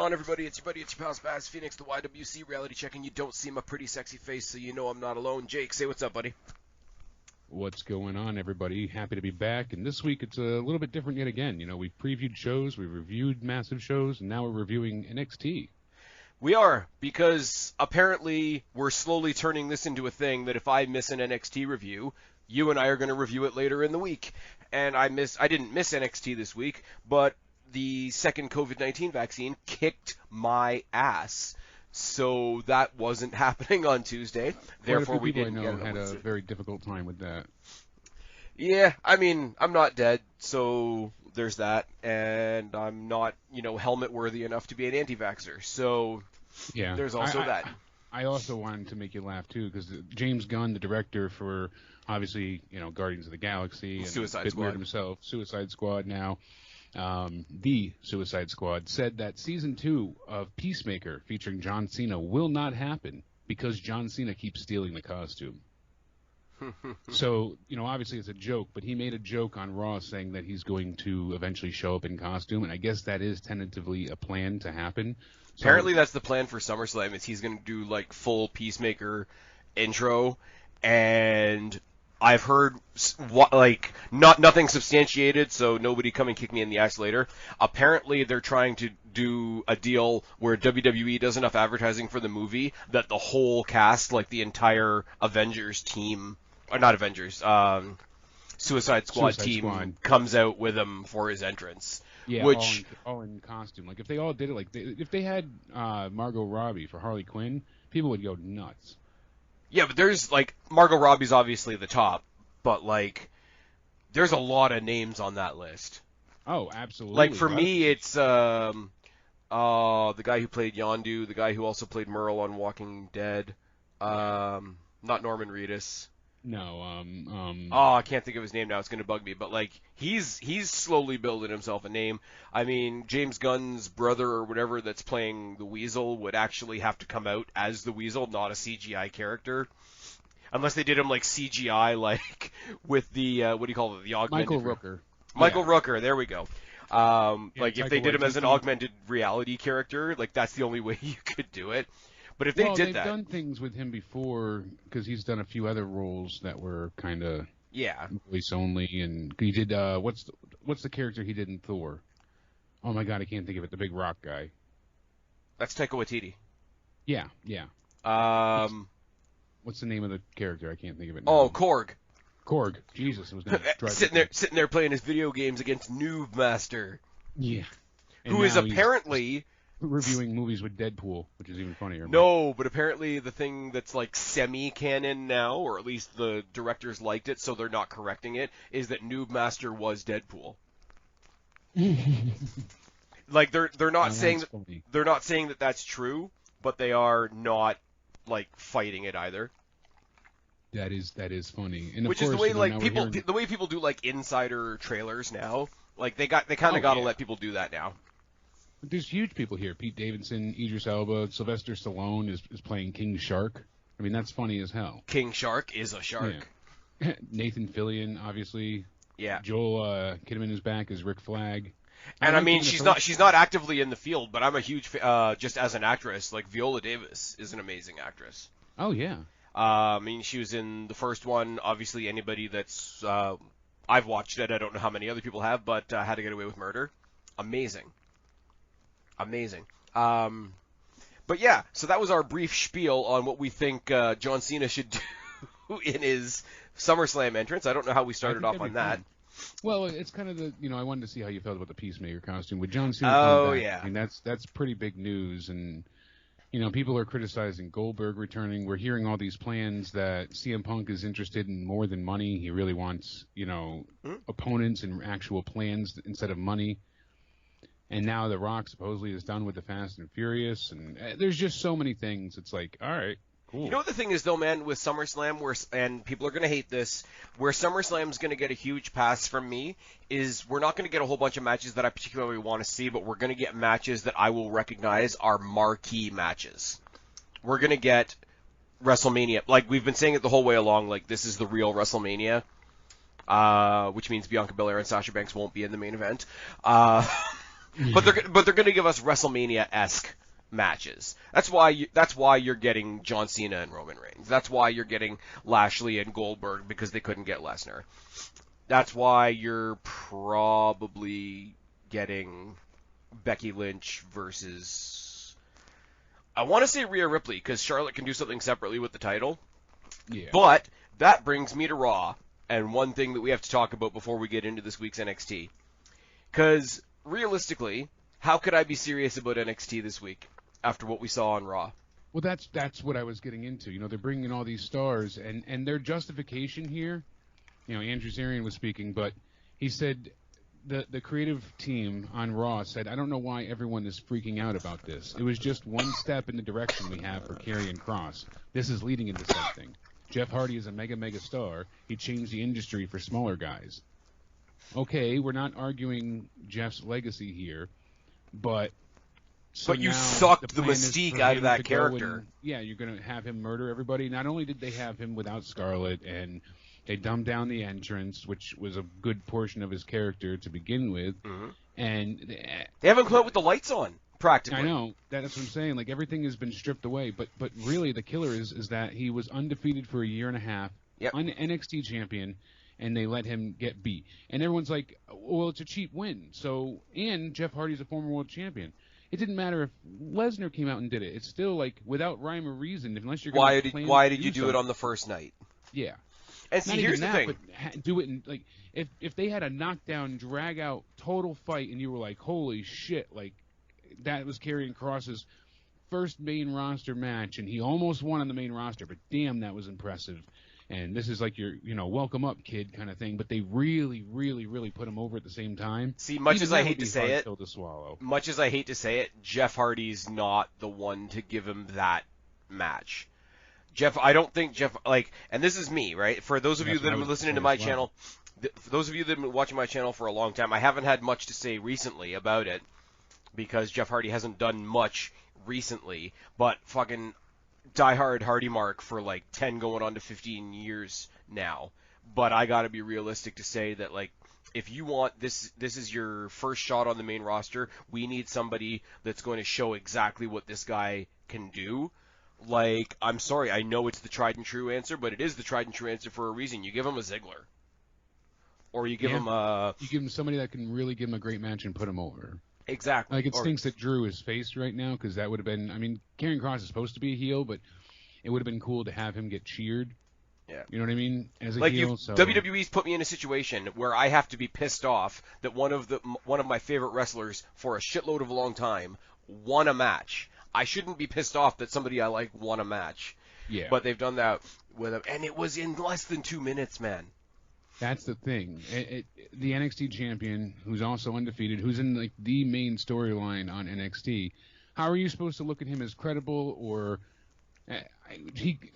on, everybody? It's your buddy, it's your pal Spaz, Phoenix, the YWC reality check, and you don't see my pretty sexy face, so you know I'm not alone. Jake, say what's up, buddy. What's going on, everybody? Happy to be back, and this week it's a little bit different yet again. You know, we've previewed shows, we've reviewed massive shows, and now we're reviewing NXT. We are, because apparently we're slowly turning this into a thing that if I miss an NXT review, you and I are going to review it later in the week. And I didn't miss NXT this week, but the second COVID-19 vaccine kicked my ass. So that wasn't happening on Tuesday. Therefore, we didn't get it. I had a very difficult time with that. Yeah, I mean, I'm not dead, so there's that. And I'm not, helmet worthy enough to be an anti-vaxxer. So yeah, there's also that. I also wanted to make you laugh, too, because James Gunn, the director for, obviously, Guardians of the Galaxy, and Suicide Squad himself, Suicide Squad now, the Suicide Squad, said that Season 2 of Peacemaker featuring John Cena will not happen because John Cena keeps stealing the costume. So, obviously it's a joke, but he made a joke on Raw saying that he's going to eventually show up in costume, and I guess that is tentatively a plan to happen. So, apparently that's the plan for SummerSlam, is he's going to do, full Peacemaker intro, and I've heard, nothing substantiated, so nobody come and kick me in the ass later. Apparently they're trying to do a deal where WWE does enough advertising for the movie that the whole cast, the entire Avengers team, or not Avengers, Suicide Squad team comes out with him for his entrance. Yeah, which all in costume. If they all did it, if they had Margot Robbie for Harley Quinn, people would go nuts. Yeah, but there's, Margot Robbie's obviously the top, but, there's a lot of names on that list. Oh, absolutely. For me, it's, the guy who played Yondu, the guy who also played Merle on Walking Dead, not Norman Reedus. No, I can't think of his name now, it's gonna bug me, but, he's slowly building himself a name. I mean, James Gunn's brother or whatever that's playing the Weasel would actually have to come out as the Weasel, not a CGI character. Unless they did him, CGI, with the, what do you call it, the augmented... Michael Rooker. Michael Rooker, there we go. If they did him as an augmented reality character, that's the only way you could do it. But if they did they've done things with him before, because he's done a few other roles that were kind of voice only, and he did what's the character he did in Thor? Oh my God, I can't think of it. The big rock guy. That's Taika Waititi. Yeah. What's the name of the character? I can't think of it now. Oh, Korg. Korg. Jesus, it was gonna drive sitting there playing his video games against Noob Master. Yeah. Who is apparently reviewing movies with Deadpool, which is even funnier. No, but apparently the thing that's semi-canon now, or at least the directors liked it, so they're not correcting it, is that Noob Master was Deadpool. They're not saying that that's true, but they are not fighting it either. That is funny. And which of course, is the way the way people do insider trailers now. They kind of got to let people do that now. But there's huge people here. Pete Davidson, Idris Elba, Sylvester Stallone is playing King Shark. I mean, that's funny as hell. King Shark is a shark. Yeah. Nathan Fillion, obviously. Yeah. Joel Kidman is back as Rick Flag. And I mean, she's not actively in the field, but I'm a huge just as an actress. Viola Davis is an amazing actress. Oh yeah. I mean, she was in the first one. Obviously, anybody that's I've watched it. I don't know how many other people have, but How to Get Away with Murder, amazing. But yeah, so that was our brief spiel on what we think John Cena should do in his SummerSlam entrance. I don't know how we started off on that. Well, it's kind of I wanted to see how you felt about the Peacemaker costume with John Cena. Oh yeah. I mean, that's pretty big news, and people are criticizing Goldberg returning. We're hearing all these plans that CM Punk is interested in more than money. He really wants opponents and actual plans instead of money. And now The Rock supposedly is done with the Fast and Furious, and there's just so many things. It's all right, cool. You know what the thing is, though, man, with SummerSlam, and people are going to hate this, where SummerSlam's going to get a huge pass from me is we're not going to get a whole bunch of matches that I particularly want to see, but we're going to get matches that I will recognize are marquee matches. We're going to get WrestleMania. We've been saying it the whole way along, this is the real WrestleMania, which means Bianca Belair and Sasha Banks won't be in the main event. but they're going to give us WrestleMania-esque matches. That's why you're getting John Cena and Roman Reigns. That's why you're getting Lashley and Goldberg, because they couldn't get Lesnar. That's why you're probably getting Becky Lynch versus, I want to say Rhea Ripley, because Charlotte can do something separately with the title. Yeah. But that brings me to Raw, and one thing that we have to talk about before we get into this week's NXT. Because realistically, how could I be serious about NXT this week after what we saw on Raw? Well, that's what I was getting into. You know, they're bringing in all these stars, and their justification here, you know, Andrew Zarian was speaking, but he said the creative team on Raw said, I don't know why everyone is freaking out about this. It was just one step in the direction we have for Karrion Kross. This is leading into something. Jeff Hardy is a mega star. He changed the industry for smaller guys. Okay, we're not arguing Jeff's legacy here, but you sucked the mystique out of that character. You're going to have him murder everybody. Not only did they have him without Scarlett, and they dumbed down the entrance, which was a good portion of his character to begin with, and they haven't come out with the lights on, practically. I know, that's what I'm saying. Like, everything has been stripped away, but really the killer is that he was undefeated for a year and a half, NXT champion, and they let him get beat. And everyone's like, well, it's a cheap win. So, and Jeff Hardy's a former world champion. It didn't matter if Lesnar came out and did it. It's still like without rhyme or reason, unless you're going to Why did you do it on the first night? Yeah. And see, here's the thing. But do it in, like, if they had a knockdown, drag out, total fight, and you were like, holy shit, like, that was Karrion Kross's first main roster match, and he almost won on the main roster, but damn, that was impressive. And this is like your, you know, welcome up, kid kind of thing. But they really put him over at the same time. See, much as I hate to say it, much as I hate to say it, Jeff Hardy's not the one to give him that match. I don't think Jeff, like, and this is me, right? For those of you that have been listening to my channel, for those of you that have been watching my channel for a long time, I haven't had much to say recently about it because Jeff Hardy hasn't done much recently, but fucking diehard Hardy mark for like 10 going on to 15 years now. But I gotta be realistic to say that, like, if you want this is your first shot on the main roster, we need somebody that's going to show exactly what this guy can do. Like, I'm sorry, I know it's the tried and true answer, but it is the tried and true answer for a reason. You give him a Ziggler. Or you give him a... You give him somebody that can really give him a great match and put him over. Exactly. Like, it stinks that Drew is faced right now, because that would have been... I mean, Karrion Kross is supposed to be a heel, but it would have been cool to have him get cheered. Yeah. You know what I mean? As a like heel, so... WWE's put me in a situation where I have to be pissed off that one of my favorite wrestlers for a shitload of a long time won a match. I shouldn't be pissed off that somebody I like won a match. Yeah. But they've done that with him, and it was in less than 2 minutes, man. That's the thing. The NXT champion, who's also undefeated, who's in like the main storyline on NXT, how are you supposed to look at him as credible? Or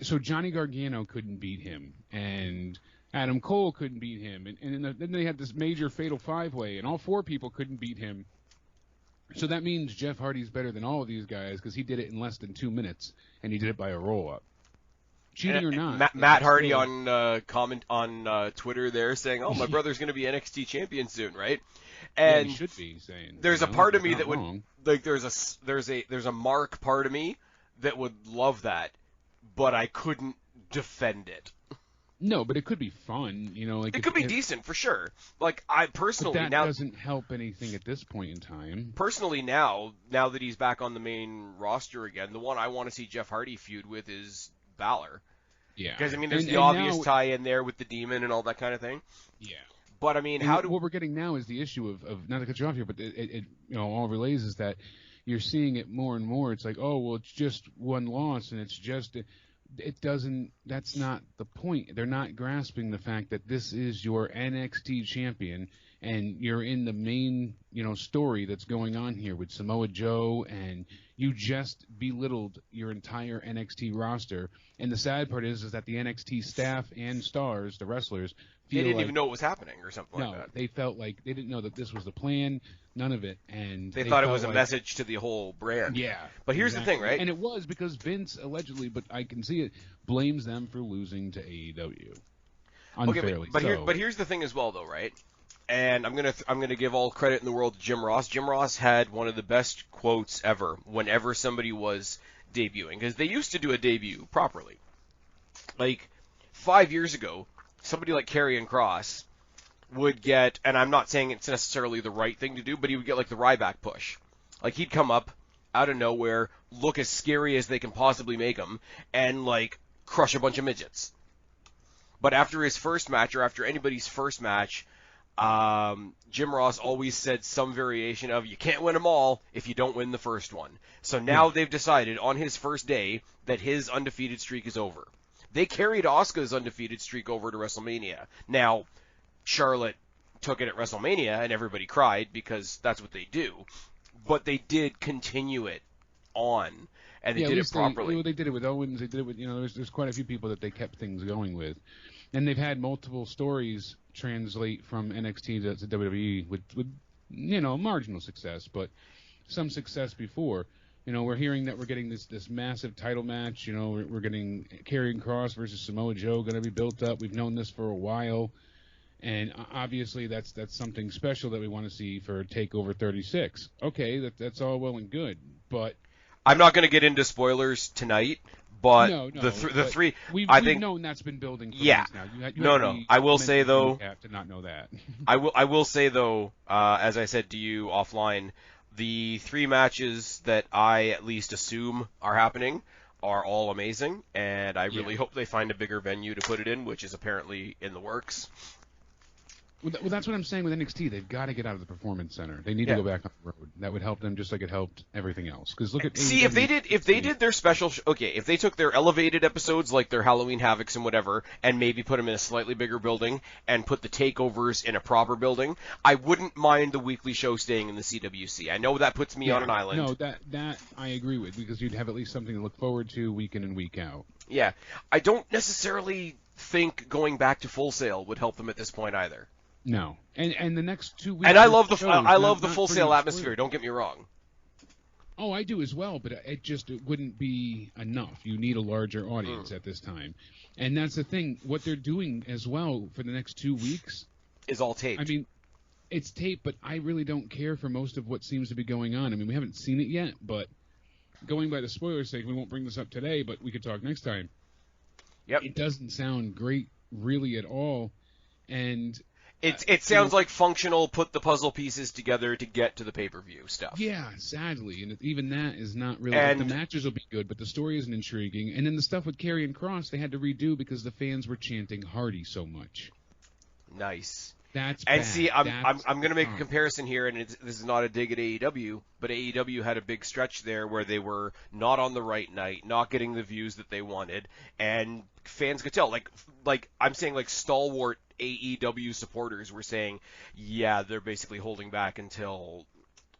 so Johnny Gargano couldn't beat him, and Adam Cole couldn't beat him, and then they had this major fatal 5-way, and all 4 people couldn't beat him. So that means Jeff Hardy's better than all of these guys because he did it in less than 2 minutes, and he did it by a roll-up. Cheating or not. Matt Hardy on comment on Twitter there saying, "Oh, my brother's going to be NXT champion soon, right?" And he should be saying. There's a part of me that would like. There's a Mark part of me that would love that, but I couldn't defend it. No, but it could be fun, you know. Like it could be decent for sure. Like I personally but that now doesn't help anything at this point in time. Personally, now that he's back on the main roster again, the one I want to see Jeff Hardy feud with is Balor. Yeah. Because I mean, there's the obvious tie in there with the Demon and all that kind of thing. Yeah. But I mean, what we're getting now is the issue of not to cut you off here, but it you know, all relays is that you're seeing it more and more. It's like, oh well, it's just one loss, and it's just. It doesn't. That's not the point. They're not grasping the fact that this is your NXT champion, and you're in the main, you know, story that's going on here with Samoa Joe, and you just belittled your entire NXT roster. And the sad part is that the NXT staff and stars, the wrestlers, they didn't even know what was happening or something like that. No, they felt like they didn't know that this was the plan. None of it, and they thought it was a message to the whole brand. Yeah, but here's the thing, right? And it was because Vince allegedly, but I can see it, blames them for losing to AEW unfairly. Okay, but here's the thing as well, though, right? and I'm gonna give all credit in the world to Jim Ross. Jim Ross had one of the best quotes ever whenever somebody was debuting, because they used to do a debut properly. Like 5 years ago, somebody like KROSS would get, and I'm not saying it's necessarily the right thing to do, but he would get like the Ryback push. Like he'd come up out of nowhere, look as scary as they can possibly make him, and like crush a bunch of midgets. But after his first match, or after anybody's first match, Jim Ross always said some variation of, you can't win them all if you don't win the first one. So now they've decided on his first day that his undefeated streak is over. They carried Asuka's undefeated streak over to WrestleMania. Now, Charlotte took it at WrestleMania and everybody cried because that's what they do. But they did continue it on, and they did it properly. They did it with Owens. They did it with, there's quite a few people that they kept things going with. And they've had multiple stories translate from NXT to WWE with marginal success, but some success before. We're hearing that we're getting this massive title match. We're getting Karrion Kross versus Samoa Joe going to be built up. We've known this for a while, and obviously that's something special that we want to see for TakeOver 36. Okay, that's all well and good, but I'm not going to get into spoilers tonight. But no, the three, we've known that's been building for months now. I will say though, to not know that. I will say though, as I said to you offline, the 3 matches that I at least assume are happening are all amazing, and I really hope they find a bigger venue to put it in, which is apparently in the works. Well, that's what I'm saying with NXT. They've got to get out of the Performance Center. They need to go back on the road. That would help them just like it helped everything else. Because look at if they did their special if they took their elevated episodes like their Halloween Havocs and whatever, and maybe put them in a slightly bigger building and put the takeovers in a proper building, I wouldn't mind the weekly show staying in the CWC. I know that puts me on an island. No, that I agree with, because you'd have at least something to look forward to week in and week out. Yeah, I don't necessarily think going back to Full Sail would help them at this point either. No, and the next 2 weeks. And I love the Full Sail atmosphere. Don't get me wrong. Oh, I do as well, but it wouldn't be enough. You need a larger audience at this time, and that's the thing. What they're doing as well for the next 2 weeks is all taped. I mean, it's taped, but I really don't care for most of what seems to be going on. I mean, we haven't seen it yet, but going by the spoilers' sake, we won't bring this up today, but we could talk next time. Yep. It doesn't sound great, really, at all, and. It sounds like functional, put the puzzle pieces together to get to the pay-per-view stuff. Yeah, sadly. And even that is not really... And the matches will be good, but the story isn't intriguing. And then the stuff with Karrion Kross, they had to redo because the fans were chanting Hardy so much. Nice. That's and bad. See, I'm going to make a comparison here, and this is not a dig at AEW, but AEW had a big stretch there where they were not on the right night, not getting the views that they wanted, and fans could tell. Like I'm saying, like stalwart AEW supporters were saying, yeah, they're basically holding back until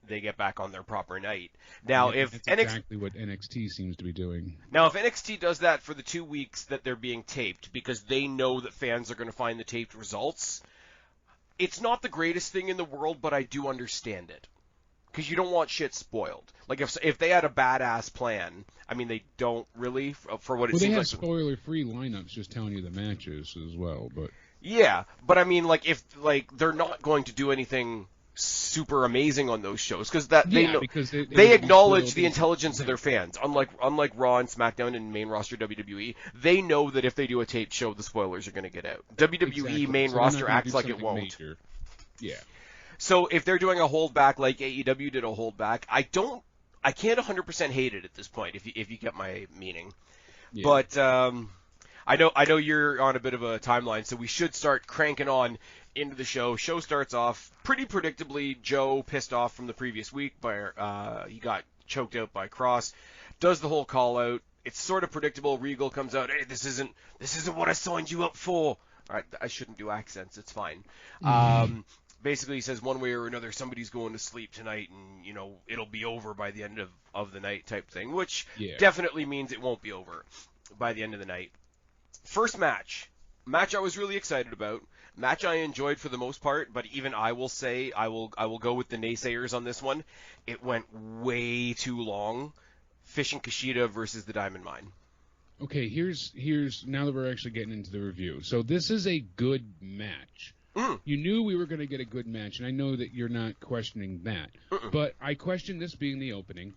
they get back on their proper night. Now, if that's exactly what NXT seems to be doing. Now, if NXT does that for the 2 weeks that they're being taped, because they know that fans are going to find the taped results, it's not the greatest thing in the world, but I do understand it. Because you don't want shit spoiled. Like, if they had a badass plan, I mean, they don't really, for what it seems like. Well, they have spoiler-free lineups just telling you the matches as well, but... Yeah, but I mean, if they're not going to do anything super amazing on those shows, because they acknowledge the intelligence of their fans. Unlike Raw and SmackDown and main roster WWE, they know that if they do a taped show, the spoilers are going to get out. WWE main roster acts like it won't. Major. Yeah. So if they're doing a holdback like AEW did a holdback, I can't 100% hate it at this point. If you get my meaning, yeah. But I know you're on a bit of a timeline, so we should start cranking on into the show. Show starts off pretty predictably. Joe, pissed off from the previous week, he got choked out by KROSS, does the whole call out. It's sort of predictable. Regal comes out, hey, this isn't what I signed you up for. All right, I shouldn't do accents. It's fine. Mm-hmm. Basically, he says one way or another, somebody's going to sleep tonight, and it'll be over by the end of the night type thing, which definitely means it won't be over by the end of the night. First match I was really excited about. Match I enjoyed for the most part, but even I will say I will go with the naysayers on this one. It went way too long. Fish and Kushida versus the Diamond Mine. Okay, here's now that we're actually getting into the review. So this is a good match. You knew we were going to get a good match, and I know that you're not questioning that. But I question this being the opening.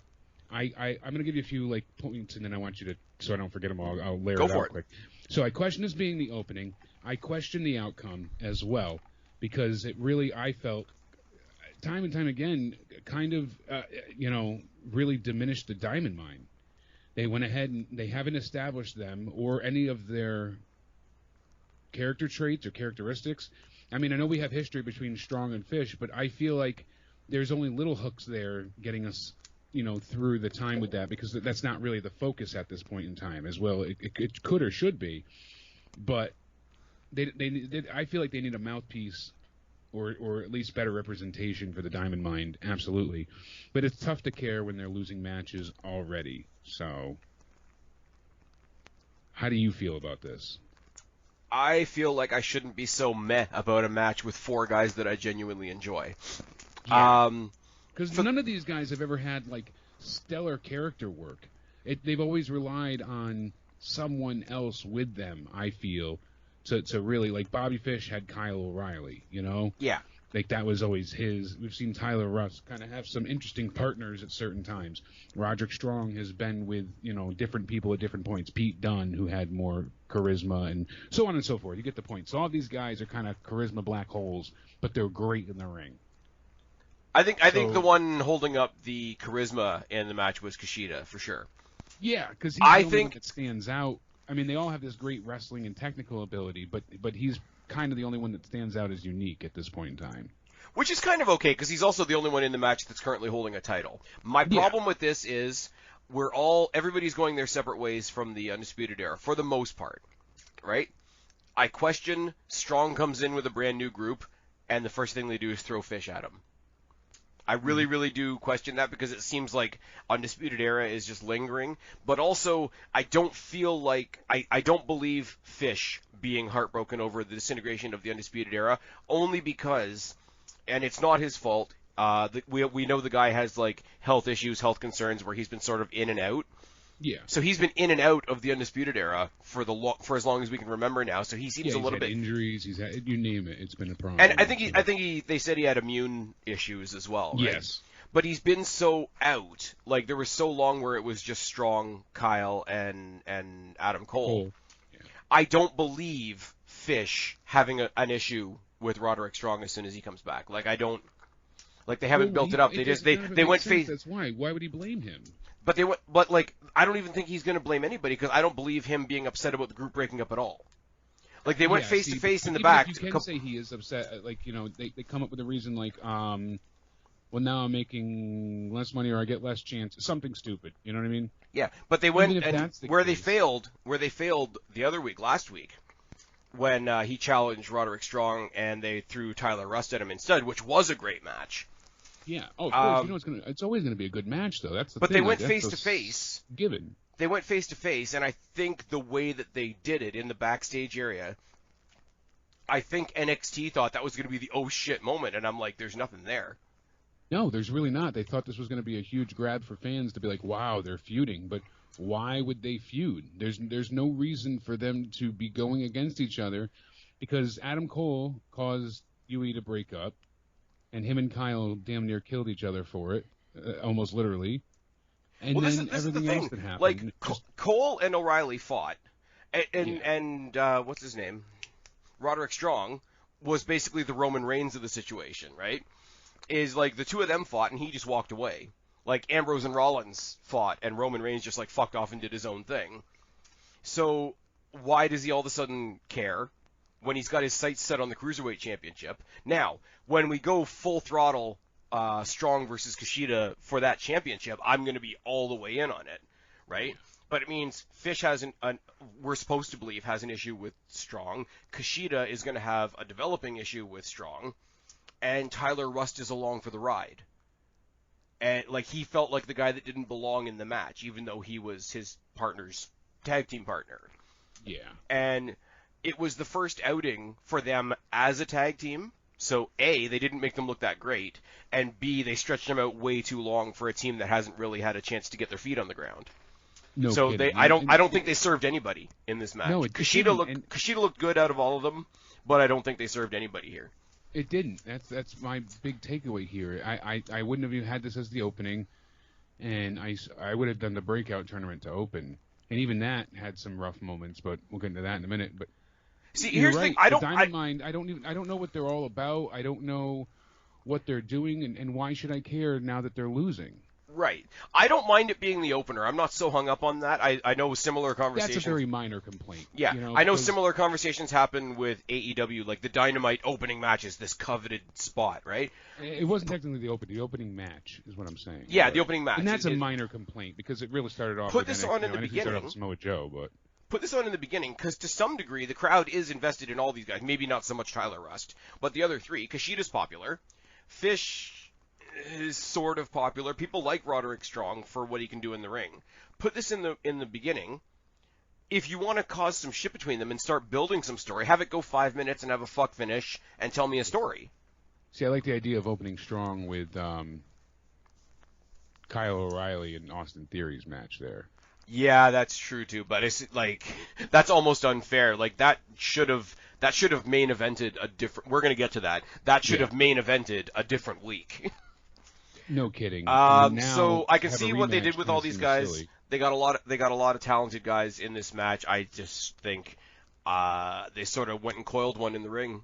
I'm going to give you a few points, and then I want you to, so I don't forget them all, I'll layer it out quick. So I question this being the opening. I question the outcome as well, because it really, I felt, time and time again, kind of, really diminished the Diamond Mine. They went ahead and they haven't established them or any of their character traits or characteristics. I mean, I know we have history between Strong and Fish, but I feel like there's only little hooks there getting us, through the time with that, because that's not really the focus at this point in time as well. It could or should be, but I feel like they need a mouthpiece or at least better representation for the Diamond Mine, absolutely. But it's tough to care when they're losing matches already. So, how do you feel about this? I feel like I shouldn't be so meh about a match with 4 guys that I genuinely enjoy. Yeah. Because none of these guys have ever had, stellar character work. They've always relied on someone else with them, I feel, to really, Bobby Fish had Kyle O'Reilly, Yeah. That was always his. We've seen Tyler Russ kind of have some interesting partners at certain times. Roderick Strong has been with, different people at different points. Pete Dunne, who had more charisma, and so on and so forth. You get the point. So all these guys are kind of charisma black holes, but they're great in the ring. I think the one holding up the charisma in the match was Kushida, for sure. Yeah, because he's the only one that stands out. I mean, they all have this great wrestling and technical ability, but he's kind of the only one that stands out as unique at this point in time. Which is kind of okay, because he's also the only one in the match that's currently holding a title. My problem with this is everybody's going their separate ways from the Undisputed Era, for the most part, right? I question Strong comes in with a brand new group, and the first thing they do is throw Fish at him. I really, really do question that, because it seems like Undisputed Era is just lingering. But also, I don't feel like I don't believe Fish being heartbroken over the disintegration of the Undisputed Era, only because, and it's not his fault, we know the guy has health issues, health concerns, where he's been sort of in and out. Yeah. So he's been in and out of the Undisputed Era for as long as we can remember now. So he seems a little bit injuries. He's had, you name it, it's been a problem. And I think they said he had immune issues as well. Right? Yes. But he's been so out. There was so long where it was just Strong, Kyle, and Adam Cole. Yeah. I don't believe Fish having an issue with Roderick Strong as soon as he comes back. I don't. They haven't built it up. They went face. That's why. Why would he blame him? But I don't even think he's going to blame anybody, because I don't believe him being upset about the group breaking up at all. They went face to face in the back. You can say he is upset. They come up with a reason well, now I'm making less money or I get less chance. Something stupid. You know what I mean? Yeah, but they went and where they failed the other week, last week, when he challenged Roderick Strong and they threw Tyler Rust at him instead, which was a great match. Yeah. Oh, of course. It's always gonna be a good match, though. That's the thing. But they went face to face. Given. They went face to face, and I think the way that they did it in the backstage area, I think NXT thought that was gonna be the oh shit moment, and I'm like, there's nothing there. No, there's really not. They thought this was gonna be a huge grab for fans to be like, wow, they're feuding, but why would they feud? There's no reason for them to be going against each other, because Adam Cole caused UE to break up. And him and Kyle damn near killed each other for it, almost literally. And well, then this everything is the else thing. that happened. Cole and O'Reilly fought, and what's his name? Roderick Strong was basically the Roman Reigns of the situation, right? Is the two of them fought, and he just walked away. Ambrose and Rollins fought, and Roman Reigns just fucked off and did his own thing. So why does he all of a sudden care when he's got his sights set on the Cruiserweight Championship? Now, when we go full throttle Strong versus Kushida for that championship, I'm going to be all the way in on it, right? But it means Fish we're supposed to believe, has an issue with Strong. Kushida is going to have a developing issue with Strong. And Tyler Rust is along for the ride. And, he felt like the guy that didn't belong in the match, even though he was his partner's tag team partner. Yeah. And it was the first outing for them as a tag team. So, A, they didn't make them look that great. And B, they stretched them out way too long for a team that hasn't really had a chance to get their feet on the ground. No So kidding. I don't think they served anybody in this match. No, it Kushida looked good out of all of them, but I don't think they served anybody here. It didn't. That's my big takeaway here. I wouldn't have even had this as the opening, and I would have done the breakout tournament to open, and even that had some rough moments. But we'll get into that in a minute. But see, here's the thing. I don't know what they're all about. I don't know what they're doing, and why should I care now that they're losing? Right. I don't mind it being the opener. I'm not so hung up on that. I know similar conversations. That's a very minor complaint. Yeah, I know similar conversations happen with AEW, like the Dynamite opening match is this coveted spot, right? It wasn't technically the opening. The opening match is what I'm saying. Yeah, but, the opening match. And that's a minor complaint because it really started off Put with this on in the beginning. Started off with Samoa Joe, but put this on in the beginning, because to some degree the crowd is invested in all these guys. Maybe not so much Tyler Rust, but the other three. Kushida's popular. Fish is sort of popular. People like Roderick Strong for what he can do in the ring. Put this in the beginning. If you want to cause some shit between them and start building some story, have it go 5 minutes and have a fuck finish and tell me a story. See, I like the idea of opening strong with Kyle O'Reilly and Austin Theory's match there. Yeah, that's true too, but it's like that's almost unfair. Like that should have main evented a different. We're gonna get to that. That should have main evented a different week. No kidding. So I can see what they did with all these guys. Silly. They got a lot of talented guys in this match. I just think they sort of went and coiled one in the ring.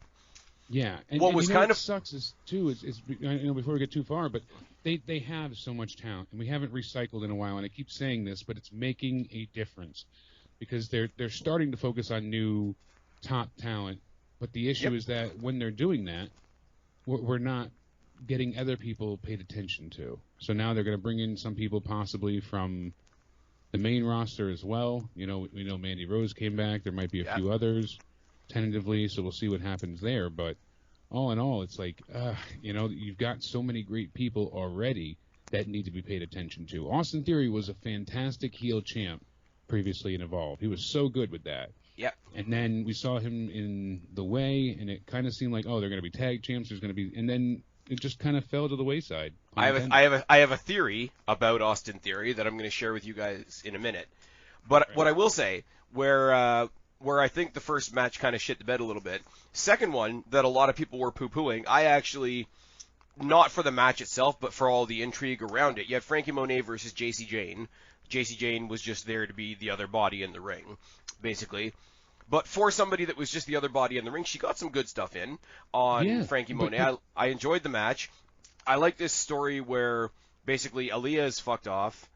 Yeah, and what was kind of sucks is too is before we get too far, but they have so much talent, and we haven't recycled in a while. And I keep saying this, but it's making a difference because they're starting to focus on new top talent. But the issue is that when they're doing that, we're not getting other people paid attention to. So now they're going to bring in some people possibly from the main roster as well. We know Mandy Rose came back. There might be a few others tentatively, so we'll see what happens there. But all in all, it's like, you've got so many great people already that need to be paid attention to. Austin Theory was a fantastic heel champ previously in Evolve. He was so good with that. Yep. And then we saw him in The Way, and it kind of seemed like, they're going to be tag champs. There's going to be, and then it just kind of fell to the wayside. I have a theory about Austin Theory that I'm going to share with you guys in a minute. But what I will say, where I think the first match kind of shit the bed a little bit, second one that a lot of people were poo-pooing, I actually, not for the match itself, but for all the intrigue around it. You had Frankie Monet versus JC Jane. JC Jane was just there to be the other body in the ring, basically. But for somebody that was just the other body in the ring, she got some good stuff in on Frankie Monet. I enjoyed the match. I like this story where basically Aaliyah is fucked off.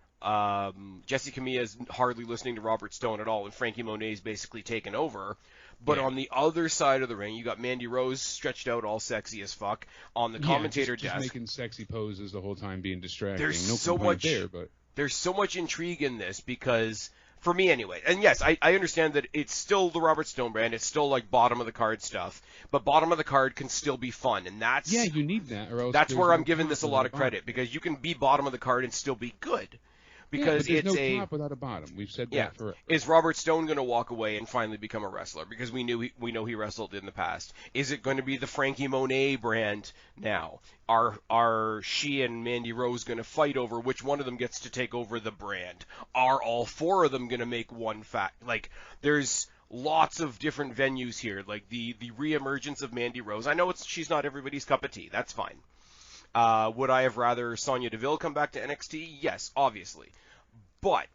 Jesse Camilla is hardly listening to Robert Stone at all, and Frankie Monet is basically taken over. But on the other side of the ring, you got Mandy Rose stretched out all sexy as fuck on the commentator just desk. Making sexy poses the whole time, being distracting. There's no so much there, but there's so much intrigue in this because, for me anyway, and yes, I understand that it's still the Robert Stone brand, it's still like bottom of the card stuff, but bottom of the card can still be fun, and that's you need that, or else that's where I'm giving this a lot of credit, because you can be bottom of the card and still be good. Because but it's no top without a bottom. We've said that forever. Is Robert Stone going to walk away and finally become a wrestler? Because we know he wrestled in the past. Is it going to be the Frankie Monet brand now? Are she and Mandy Rose going to fight over which one of them gets to take over the brand? Are all four of them going to make one there's lots of different venues here. Like the reemergence of Mandy Rose. I know she's not everybody's cup of tea. That's fine. Would I have rather Sonya Deville come back to NXT? Yes, obviously. But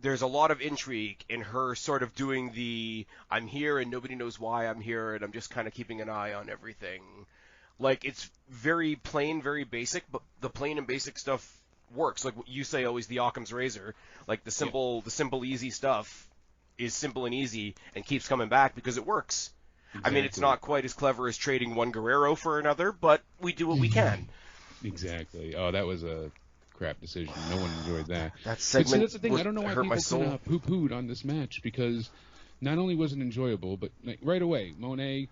there's a lot of intrigue in her sort of doing the I'm here and nobody knows why I'm here and I'm just kind of keeping an eye on everything. Like, it's very plain, very basic, but the plain and basic stuff works. Like what you say always, the Occam's razor. Like the simple, easy stuff is simple and easy and keeps coming back because it works. Exactly. I mean, it's not quite as clever as trading one Guerrero for another, but we do what we can. Exactly. Oh, that was a crap decision. No one enjoyed that. That segment that's the thing. I don't know why people kind of poo-pooed on this match, because not only was it enjoyable, but right away, Monet,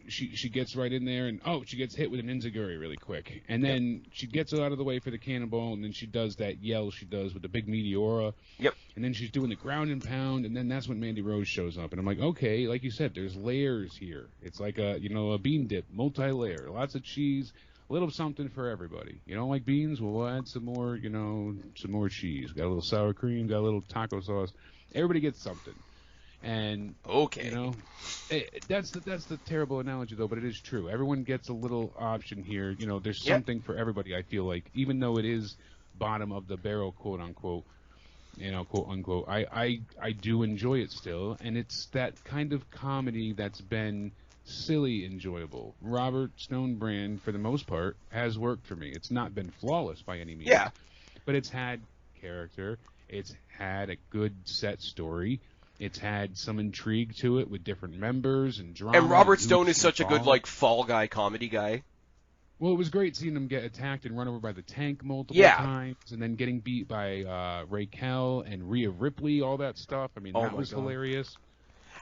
she gets right in there and she gets hit with an enziguri really quick, and then she gets it out of the way for the cannonball, and then she does that yell she does with the big meteora. Yep. And then she's doing the ground and pound, and then that's when Mandy Rose shows up, and I'm like, okay, like you said, there's layers here. It's like a bean dip, multi-layer, lots of cheese, A little something for everybody. You don't like beans? Well, we'll add some more, some more cheese. Got a little sour cream, got a little taco sauce. Everybody gets something. And, Okay. That's the terrible analogy, though, but it is true. Everyone gets a little option here. There's Yep. something for everybody, I feel like, even though it is bottom of the barrel, quote unquote, quote unquote. I do enjoy it still, and it's that kind of comedy that's been silly enjoyable. Robert Stone brand, for the most part, has worked for me. It's not been flawless by any means, Yeah. but it's had character. It's had a good set story. It's had some intrigue to it with different members and drama. And Robert Stone is such a good, like, fall guy, comedy guy. Well, it was great seeing him get attacked and run over by the tank multiple times, and then getting beat by REGAL and Rhea Ripley, all that stuff. I mean, that was hilarious.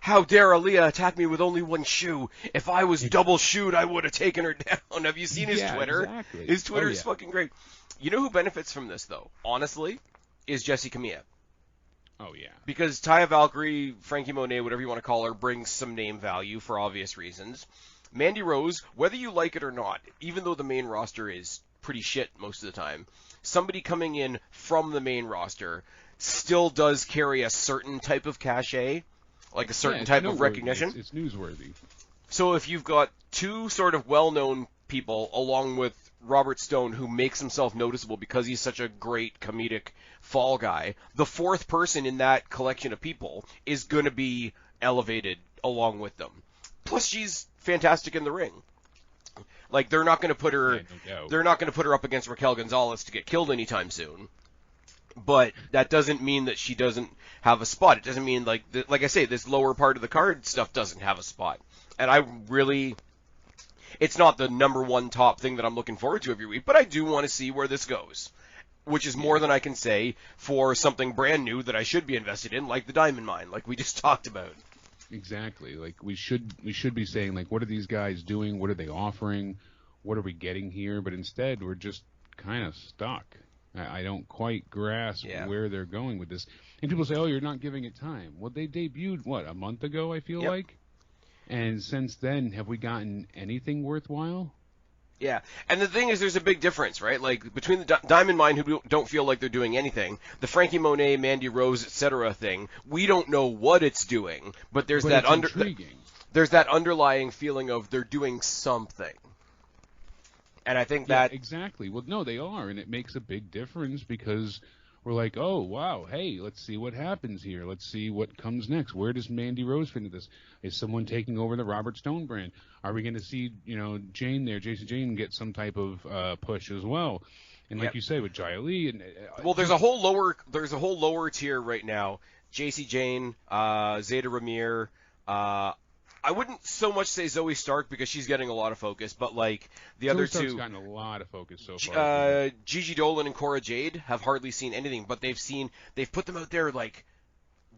How dare Aaliyah attack me with only one shoe? If I was double shoed, I would have taken her down. Have you seen his Twitter? Exactly. His Twitter is fucking great. You know who benefits from this, though? Honestly, is Jessie Camilla. Oh, yeah. Because Taya Valkyrie, Frankie Monet, whatever you want to call her, brings some name value for obvious reasons. Mandy Rose, whether you like it or not, even though the main roster is pretty shit most of the time, somebody coming in from the main roster still does carry a certain type of cachet, like a certain type of recognition. It's newsworthy. So if you've got two sort of well-known people along with Robert Stone, who makes himself noticeable because he's such a great comedic fall guy, the fourth person in that collection of people is going to be elevated along with them. Plus, she's fantastic in the ring. Like, they're not going to put her, they're not going to put her up against Raquel Gonzalez to get killed anytime soon. But that doesn't mean that she doesn't have a spot. It doesn't mean, like I say, this lower part of the card stuff doesn't have a spot. And I really, it's not the number one top thing that I'm looking forward to every week, but I do want to see where this goes, which is more than I can say for something brand new that I should be invested in, like the Diamond Mine, like we just talked about. Exactly. Like, we should be saying, like, what are these guys doing? What are they offering? What are we getting here? But instead, we're just kind of stuck. I don't quite grasp where they're going with this. And people say, oh, you're not giving it time. Well, they debuted, a month ago, I feel like? And since then, have we gotten anything worthwhile? Yeah, and the thing is, there's a big difference, right? Like, between the Diamond Mine, who don't feel like they're doing anything, the Frankie Monet, Mandy Rose, etc. thing, we don't know what it's doing, but there's there's that underlying feeling of they're doing something. And I think that... exactly. Well, no, they are, and it makes a big difference because we're like, oh, wow, hey, let's see what happens here. Let's see what comes next. Where does Mandy Rose fit into this? Is someone taking over the Robert Stone brand? Are we going to see, Jane there, Jacy Jane, get some type of push as well? And like you say, with Jia Lee... and well, there's a whole lower tier right now. Jacy Jane, Zeta Ramir, I wouldn't so much say Zoe Stark because she's getting a lot of focus, but like the other Stark's two, gotten a lot of focus so far. Gigi Dolan and Cora Jade have hardly seen anything, but they've put them out there like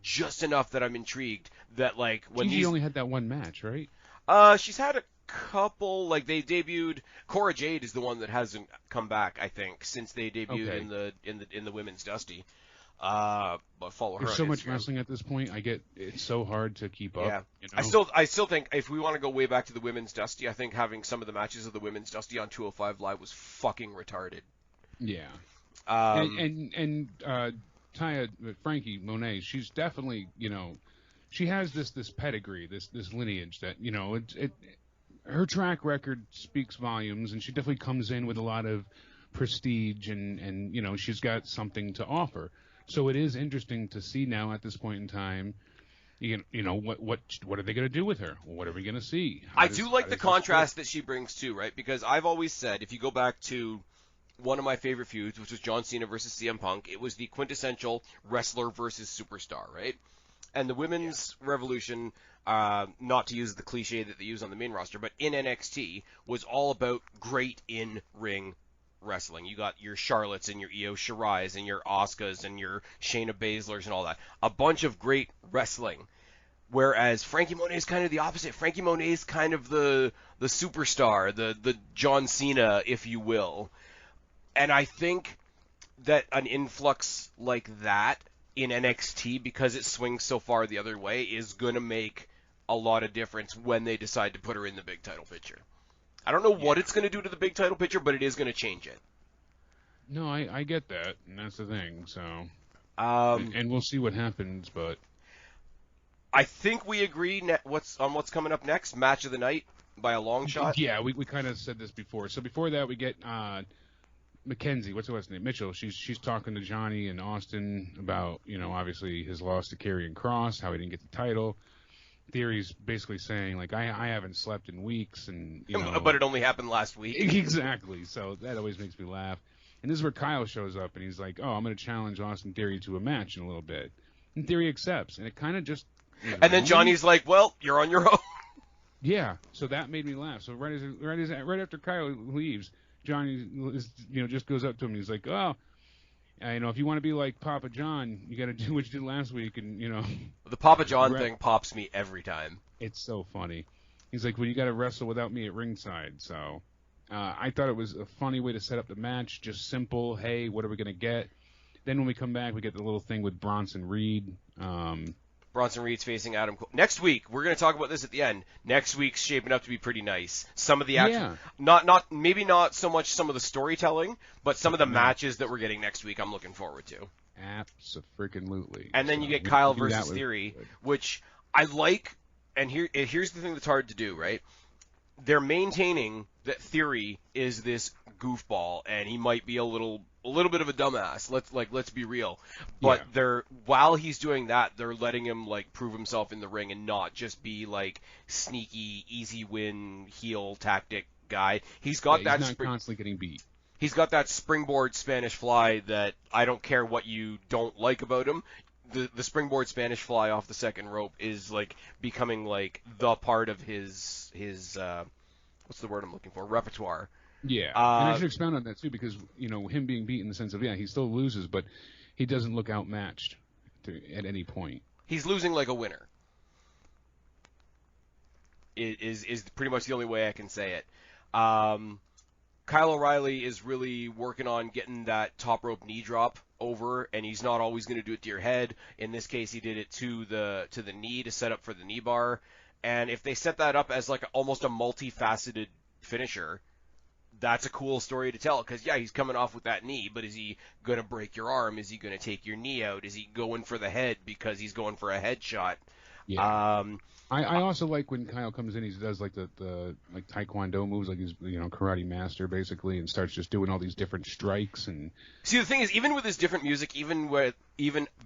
just enough that I'm intrigued. That like when Gigi only had that one match, right? She's had a couple. Like they debuted. Cora Jade is the one that hasn't come back, I think, since they debuted in the women's Dusty. But follow her. There's so much wrestling at this point. It's so hard to keep up. Yeah, I still think if we want to go way back to the women's Dusty, I think having some of the matches of the women's Dusty on 205 Live was fucking retarded. Yeah. And Taya, Frankie Monet, she's definitely, she has this pedigree, this lineage that, her track record speaks volumes, and she definitely comes in with a lot of prestige, and she's got something to offer. So it is interesting to see now at this point in time, what are they going to do with her? What are we going to see? I do like the contrast that she brings too, right? Because I've always said, if you go back to one of my favorite feuds, which was John Cena versus CM Punk, it was the quintessential wrestler versus superstar, right? And the women's revolution, not to use the cliche that they use on the main roster, but in NXT, was all about great in-ring wrestling. You got your Charlottes and your Io Shirai's and your Asukas and your Shayna Baszlers and all that. A bunch of great wrestling. Whereas Frankie Monet is kind of the opposite. Frankie Monet is kind of the superstar, the John Cena, if you will. And I think that an influx like that in NXT, because it swings so far the other way, is going to make a lot of difference when they decide to put her in the big title picture. I don't know what it's going to do to the big title picture, but it is going to change it. No, I get that, and that's the thing. So, and we'll see what happens, but I think we agree what's coming up next. Match of the night by a long shot. Yeah, we kind of said this before. So before that, we get Mackenzie. What's her last name? Mitchell. She's talking to Johnny and Austin about obviously his loss to Karrion Kross, how he didn't get the title. Theory's basically saying like I haven't slept in weeks, and but it only happened last week. Exactly. So that always makes me laugh. And this is where Kyle shows up, and he's like, "Oh, I'm going to challenge Austin Theory to a match in a little bit." And Theory accepts, and it kind of just. And then Johnny's like, "Well, you're on your own." Yeah. So that made me laugh. So right after Kyle leaves, Johnny just goes up to him. And he's like, "Oh, if you want to be like Papa John, you got to do what you did last week." And the Papa John thing pops me every time. It's so funny. He's like, "Well, you got to wrestle without me at ringside." So. I thought it was a funny way to set up the match, just simple, hey, what are we going to get? Then when we come back, we get the little thing with Bronson Reed. Bronson Reed's facing Adam Cole. Next week, we're going to talk about this at the end. Next week's shaping up to be pretty nice. Some of the action, maybe not so much some of the storytelling, but some of the matches that we're getting next week I'm looking forward to. Abso-freaking-lutely. And then you get Kyle versus Theory, which I like, and here's the thing that's hard to do, right? They're maintaining that Theory is this goofball, and he might be a little bit of a dumbass. Let's be real. But while he's doing that, they're letting him prove himself in the ring and not just be sneaky, easy win heel tactic guy. He's not constantly getting beat. He's got that springboard Spanish fly that I don't care what you don't like about him. The springboard Spanish fly off the second rope is becoming the part of his what's the word I'm looking for? Repertoire. Yeah, and I should expound on that too, because him being beat in the sense of he still loses, but he doesn't look outmatched at any point. He's losing like a winner. It is pretty much the only way I can say it. Kyle O'Reilly is really working on getting that top rope knee drop over, and he's not always going to do it to your head. In this case, he did it to the knee to set up for the knee bar. And if they set that up as almost a multifaceted finisher, that's a cool story to tell. Because he's coming off with that knee, but is he going to break your arm? Is he going to take your knee out? Is he going for the head because he's going for a headshot? Yeah. I also like when Kyle comes in, he does the Taekwondo moves, he's karate master basically, and starts just doing all these different strikes. And see, the thing is, even with his different music, even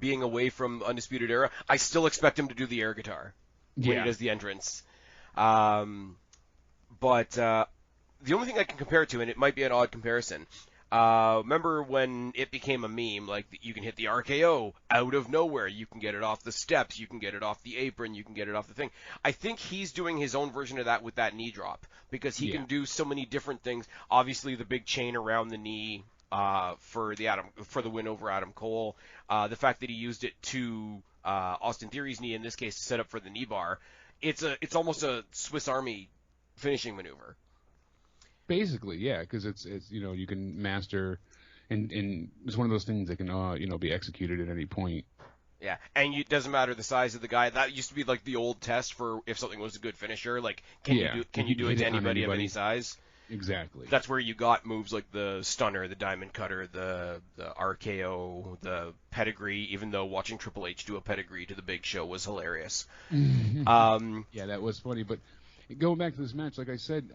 being away from Undisputed Era, I still expect him to do the air guitar when he does the entrance. But the only thing I can compare it to, and it might be an odd comparison, remember when it became a meme, you can hit the RKO out of nowhere, you can get it off the steps, you can get it off the apron, you can get it off the thing. I think he's doing his own version of that with that knee drop, because he can do so many different things. Obviously, the big chain around the knee for the win over Adam Cole, the fact that he used it to Austin Theory's knee in this case to set up for the knee bar. It's almost a Swiss Army finishing maneuver. Basically, yeah, because it's you can master, and it's one of those things that can be executed at any point. Yeah, and it doesn't matter the size of the guy. That used to be the old test for if something was a good finisher. Can you do it to anybody of any size? Exactly. That's where you got moves like the stunner, the diamond cutter, the RKO, the pedigree. Even though watching Triple H do a pedigree to the Big Show was hilarious. Yeah, that was funny. But going back to this match, like I said.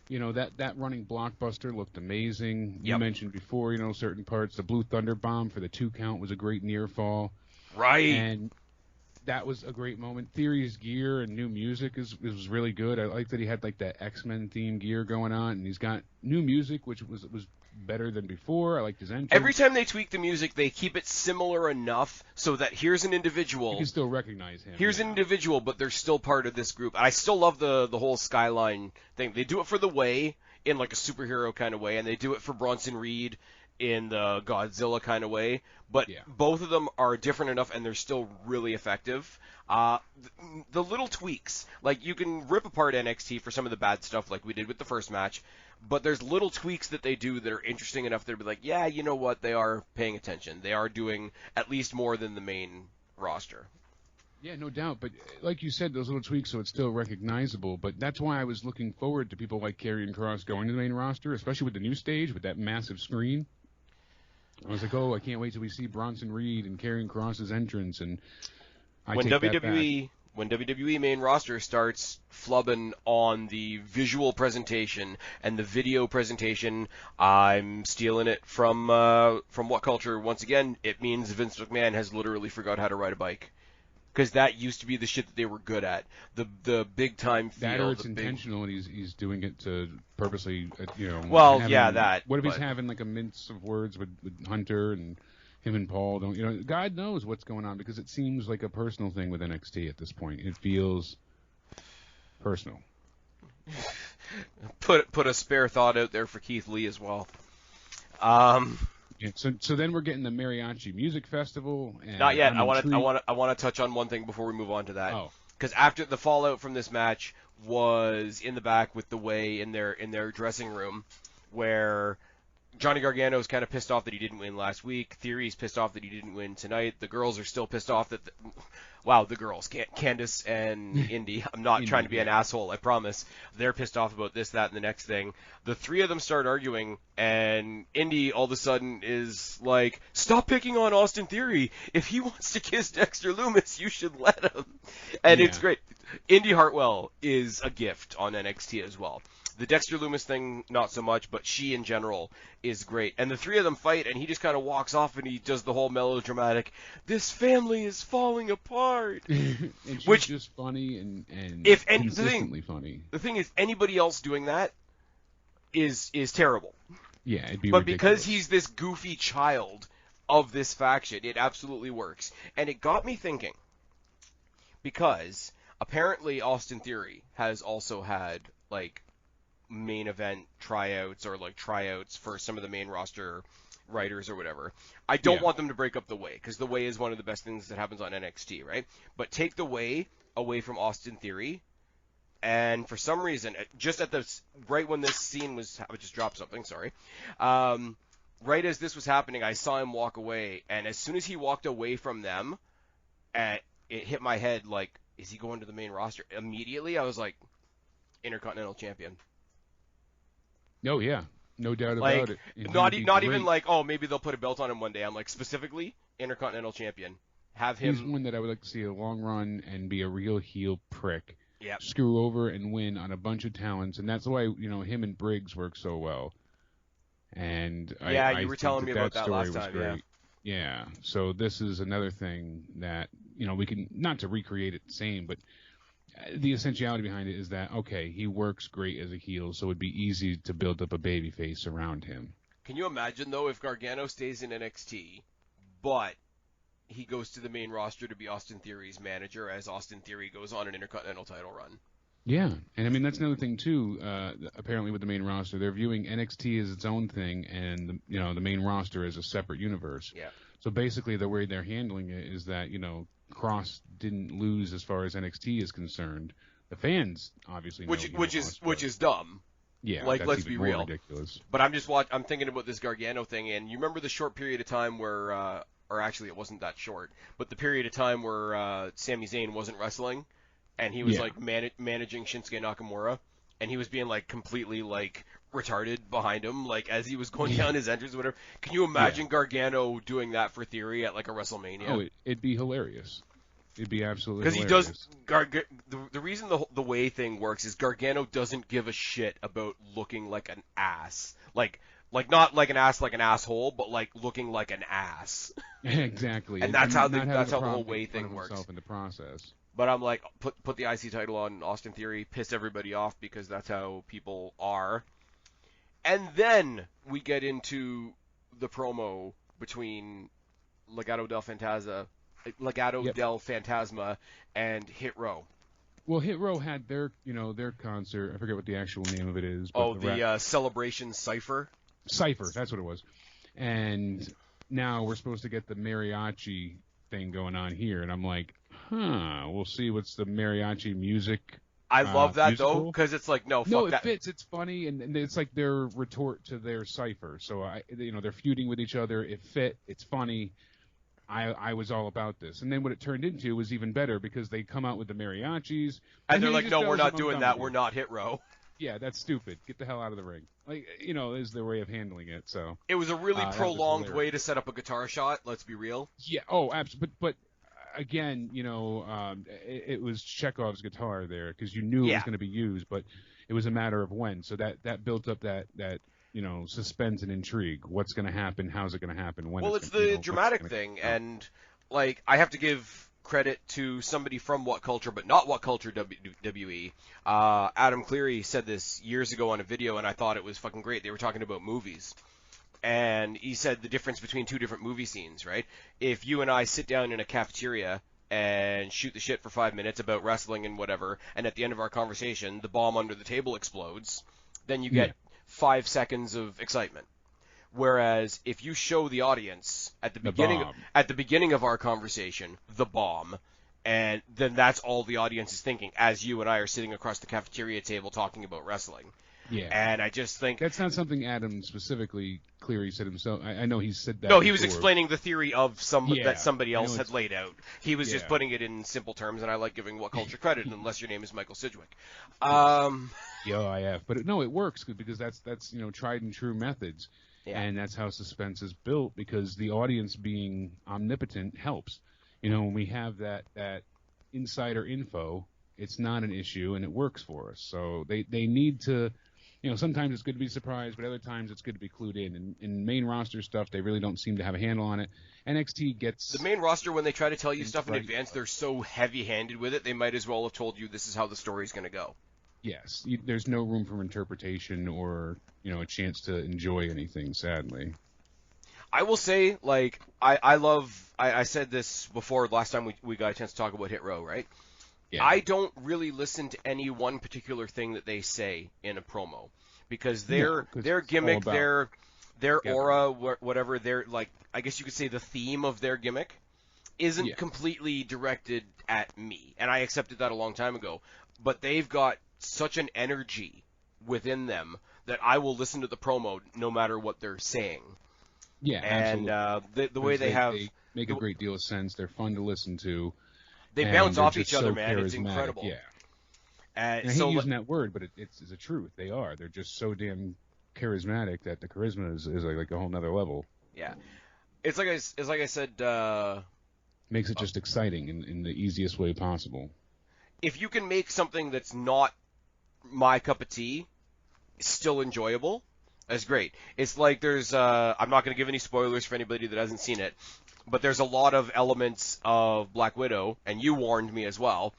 That running blockbuster looked amazing. You mentioned before, certain parts. The Blue Thunder Bomb for the 2 count was a great near fall. Right. And that was a great moment. Theory's gear and new music was really good. I like that he had that X-Men theme gear going on, and he's got new music, which was better than before. I liked his entrance. Every time they tweak the music, they keep it similar enough so that here's an individual. You can still recognize him. Here's an individual, but they're still part of this group. And I still love the whole Skyline thing. They do it for the Way in a superhero kind of way, and they do it for Bronson Reed in the Godzilla kind of way. But both of them are different enough, and they're still really effective. The little tweaks, you can rip apart NXT for some of the bad stuff like we did with the first match, but there's little tweaks that they do that are interesting enough to be you know what, they are paying attention. They are doing at least more than the main roster. Yeah, no doubt. But like you said, those little tweaks, so it's still recognizable. But that's why I was looking forward to people like Karrion Kross going to the main roster, especially with the new stage, with that massive screen. I was like, oh, I can't wait till we see Bronson Reed and Karrion Kross's entrance. And When WWE main roster starts flubbing on the visual presentation and the video presentation, I'm stealing it from What Culture. Once again, it means Vince McMahon has literally forgot how to ride a bike. Because that used to be the shit that they were good at. The big time feel. That or it's intentional and he's doing it to purposely, Well, having, yeah, that. What if he's having like a mince of words with Hunter and him and Paul? God knows what's going on, because it seems like a personal thing with NXT at this point. It feels personal. Put a spare thought out there for Keith Lee as well. Yeah, so then we're getting the Mariachi Music Festival. And not yet. I want to touch on one thing before we move on to that. Oh. Because after the fallout from this match was in the back with the way in their dressing room, where Johnny Gargano's kind of pissed off that he didn't win last week. Theory's pissed off that he didn't win tonight. The girls are still pissed off that the girls, Candice and Indy. I'm not trying to be an asshole, I promise. They're pissed off about this, that, and the next thing. The three of them start arguing, and Indy all of a sudden is like, stop picking on Austin Theory. If he wants to kiss Dexter Lumis, you should let him. And It's great. Indy Hartwell is a gift on NXT as well. The Dexter Lumis thing, not so much, but she in general is great. And the three of them fight, and he just kind of walks off, and he does the whole melodramatic, this family is falling apart. And she's just funny and consistently funny. The thing is, anybody else doing that is terrible. Yeah, it'd be But ridiculous. because he's this goofy child of this faction, it absolutely works. And it got me thinking, because apparently Austin Theory has also had, like, main event tryouts or like tryouts for some of the main roster writers or whatever. I don't want them to break up the way, because the way is one of the best things that happens on NXT, right? But take the way away from Austin Theory, and for some reason, just at the right when this scene was, I just dropped something, sorry. Right as this was happening, I saw him walk away, and as soon as he walked away from them, it hit my head like, is he going to the main roster? Immediately, I was like, Intercontinental Champion. Oh, yeah. No doubt about it. Not even like, oh, maybe they'll put a belt on him one day. I'm like, specifically, Intercontinental Champion. Have him. He's one that I would like to see a long run and be a real heel prick. Yep. Screw over and win on a bunch of talents. And that's why, him and Briggs work so well. And you were telling me about that last time. Great. Yeah. So this is another thing that, we can, not to recreate it the same, but the essentiality behind it is that, okay, he works great as a heel, so it'd be easy to build up a baby face around him. Can you imagine, though, if Gargano stays in NXT, but he goes to the main roster to be Austin Theory's manager as Austin Theory goes on an Intercontinental title run? Yeah, and I mean, that's another thing, too, apparently with the main roster. They're viewing NXT as its own thing and, the main roster as a separate universe. Yeah. So basically the way they're handling it is that, Cross didn't lose as far as NXT is concerned. The fans obviously know which is dumb. Yeah, like, let's be real. Ridiculous. But I'm thinking about this Gargano thing, and you remember the short period of time where, or actually it wasn't that short, but the period of time where Sami Zayn wasn't wrestling, and he was like managing Shinsuke Nakamura, and he was being like completely like retarded behind him, like as he was going down his entrance or whatever. Can you imagine Gargano doing that for Theory at like a WrestleMania? Oh, it'd be hilarious. It'd be absolutely hilarious. Because he does. The reason the way thing works is Gargano doesn't give a shit about looking like an ass, like not like an ass like an asshole, but like looking like an ass. Exactly. And that's how the whole way thing works. In the process. But I'm like, put the IC title on Austin Theory, piss everybody off, because that's how people are. And then we get into the promo between Legado del Fantasma and Hit Row. Well, Hit Row had their concert. I forget what the actual name of it is. But the Celebration Cypher? Cypher, that's what it was. And now we're supposed to get the mariachi thing going on here. And I'm like, we'll see what's the mariachi music. I love that, musical. though, because it's like, fuck it that. Fits. It's funny, and it's like their retort to their Cypher. So, they're feuding with each other. It fit. It's funny. I was all about this. And then what it turned into was even better because they come out with the mariachis. And they're he like, just no, tells we're them, not "I'm doing done that. with We're you." not Hit Row. Yeah, that's stupid. Get the hell out of the ring. Like, is their way of handling it. So It was a really that was prolonged hilarious. way to set up a guitar shot, let's be real. Yeah. Oh, absolutely. But again, it was Chekhov's guitar there because you knew it was going to be used, but it was a matter of when. So that built up that suspense and intrigue. What's going to happen? How's it going to happen? When? Well, it's the dramatic thing, and like I have to give credit to somebody from What Culture, but not What Culture WWE. Adam Cleary said this years ago on a video, and I thought it was fucking great. They were talking about movies. And he said the difference between two different movie scenes, right? If you and I sit down in a cafeteria and shoot the shit for 5 minutes about wrestling and whatever, and at the end of our conversation, the bomb under the table explodes, then you get 5 seconds of excitement. Whereas if you show the audience at the beginning of our conversation the bomb, and then that's all the audience is thinking as you and I are sitting across the cafeteria table talking about wrestling. Yeah. And I just think that's not something Adam specifically Cleary said himself. I know he said that. No, he before. was explaining the theory of that somebody else had laid out. He was just putting it in simple terms, and I like giving What Culture credit, unless your name is Michael Sidgwick. But it works because that's tried and true methods, and that's how suspense is built. Because the audience being omnipotent helps. When we have that insider info, it's not an issue, and it works for us. So they need to. Sometimes it's good to be surprised, but other times it's good to be clued in. And in main roster stuff, they really don't seem to have a handle on it. NXT gets... The main roster, when they try to tell you stuff in advance, they're so heavy-handed with it, they might as well have told you this is how the story's going to go. Yes. There's no room for interpretation or, a chance to enjoy anything, sadly. I will say, I said this before last time we got a chance to talk about Hit Row, right? Yeah. I don't really listen to any one particular thing that they say in a promo because their gimmick, their aura, whatever, I guess you could say the theme of their gimmick isn't completely directed at me, and I accepted that a long time ago. But they've got such an energy within them that I will listen to the promo no matter what they're saying. Yeah, and absolutely. The way they make a great deal of sense. They're fun to listen to. They bounce off each other, man. It's incredible. Yeah. And I hate using that word, but it's the truth. They are. They're just so damn charismatic that the charisma is like a whole nother level. Yeah. It's like I said. Makes it just exciting in the easiest way possible. If you can make something that's not my cup of tea still enjoyable, that's great. It's like there's. I'm not going to give any spoilers for anybody that hasn't seen it. But there's a lot of elements of Black Widow, and you warned me as well,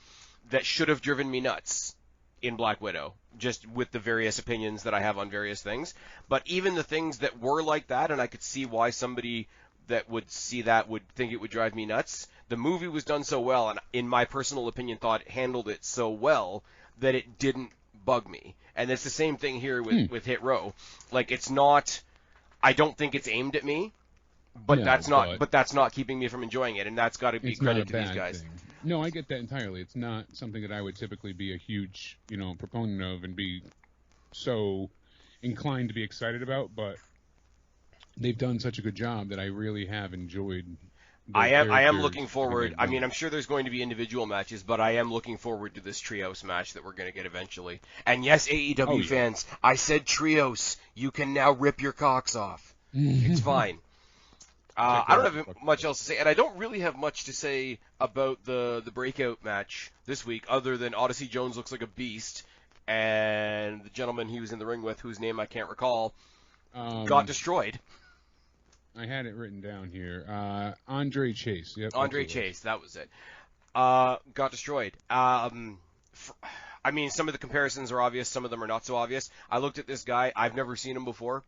that should have driven me nuts in Black Widow, just with the various opinions that I have on various things. But even the things that were like that, and I could see why somebody that would see that would think it would drive me nuts, the movie was done so well, and in my personal opinion, thought it handled it so well that it didn't bug me. And it's the same thing here with Hit Row. Like, it's not... I don't think it's aimed at me. But that's not keeping me from enjoying it, and that's got to be credit to these guys. Thing. No, I get that entirely. It's not something that I would typically be a huge, proponent of and be so inclined to be excited about. But they've done such a good job that I really have enjoyed. I am looking forward. I mean, I'm sure there's going to be individual matches, but I am looking forward to this trios match that we're going to get eventually. And yes, AEW fans, I said trios. You can now rip your cocks off. It's fine. I don't have much else to say, and I don't really have much to say about the breakout match this week, other than Odyssey Jones looks like a beast, and the gentleman he was in the ring with, whose name I can't recall, got destroyed. I had it written down here. Andre Chase. Yep, Andre Chase, that was it. Got destroyed. I mean, some of the comparisons are obvious, some of them are not so obvious. I looked at this guy. I've never seen him before.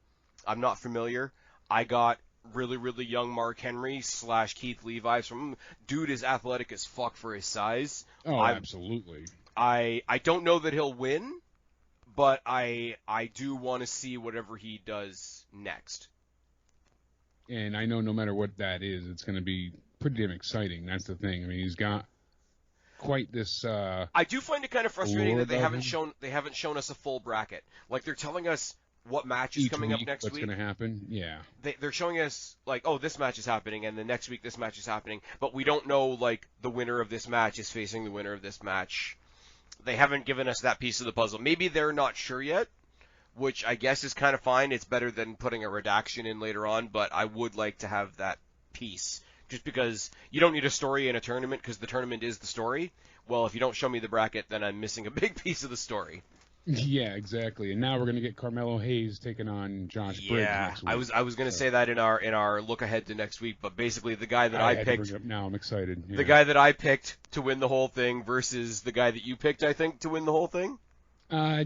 I'm not familiar. I got really, really young Mark Henry / Keith Lee vibes from him. Dude is athletic as fuck for his size. Oh, absolutely. I don't know that he'll win, but I do want to see whatever he does next. And I know no matter what that is, it's going to be pretty damn exciting. That's the thing. I mean, he's got quite this. I do find it kind of frustrating that they haven't shown us a full bracket. Like, they're telling us what match is coming up next what's week. What's going to happen? Yeah. They're showing us, like, oh, this match is happening, and the next week this match is happening, but we don't know, like, the winner of this match is facing the winner of this match. They haven't given us that piece of the puzzle. Maybe they're not sure yet, which I guess is kind of fine. It's better than putting a redaction in later on, but I would like to have that piece. Just because you don't need a story in a tournament, because the tournament is the story. Well, if you don't show me the bracket, then I'm missing a big piece of the story. Yeah, exactly. And now we're going to get Carmelo Hayes taking on Josh Briggs next week. I was going to say that in our look ahead to next week, but basically the guy that I picked. To bring it up now, I'm excited. Yeah. The guy that I picked to win the whole thing versus the guy that you picked, I think, to win the whole thing. I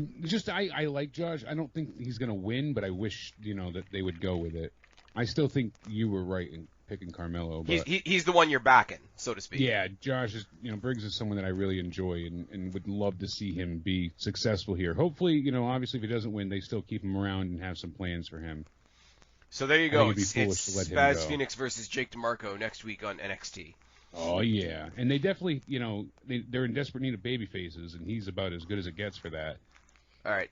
like Josh. I don't think he's going to win, but I wish that they would go with it. I still think you were right in picking Carmelo. But he's the one you're backing, so to speak. Yeah, Josh is. Briggs is someone that I really enjoy and would love to see him be successful here. Hopefully, obviously if he doesn't win, they still keep him around and have some plans for him. So there you go. It's Spaz Phoenix versus Jake DeMarco next week on NXT. Oh yeah, and they definitely, they're in desperate need of baby faces, and he's about as good as it gets for that. All right.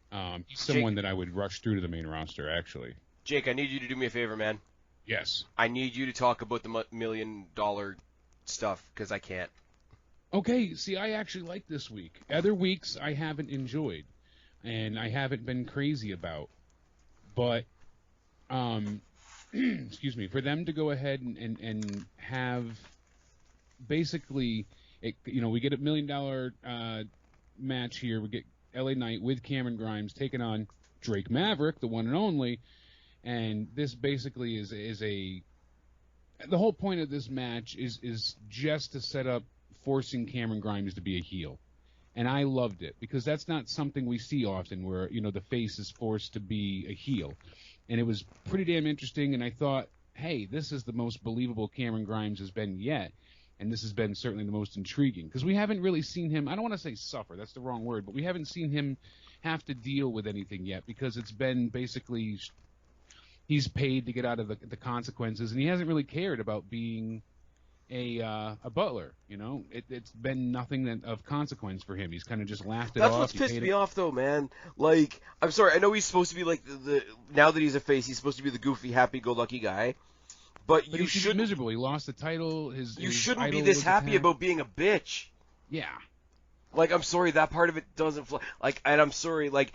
He's someone that I would rush through to the main roster, actually. Jake, I need you to do me a favor, man. Yes. I need you to talk about the $1 million stuff, because I can't. Okay, see, I actually like this week. Other weeks I haven't enjoyed, and I haven't been crazy about. But, excuse me, for them to go ahead and have basically, we get $1 million match here. We get LA Knight with Cameron Grimes taking on Drake Maverick, the one and only. And this basically is the whole point of this match is just to set up forcing Cameron Grimes to be a heel. And I loved it because that's not something we see often where, the face is forced to be a heel. And it was pretty damn interesting. And I thought, hey, this is the most believable Cameron Grimes has been yet. And this has been certainly the most intriguing because we haven't really seen him. I don't want to say suffer. That's the wrong word. But we haven't seen him have to deal with anything yet because it's been basically he's paid to get out of the consequences, and he hasn't really cared about being a butler. It's been nothing of consequence for him. He's kind of just laughed it off. That's what's pissed me off, though, man. Like, I'm sorry. I know he's supposed to be like the now that he's a face, he's supposed to be the goofy, happy-go-lucky guy. But you should miserable. He lost the title. You shouldn't be this happy about being a bitch. Yeah. Like, I'm sorry, that part of it doesn't fly. Like, and I'm sorry, like.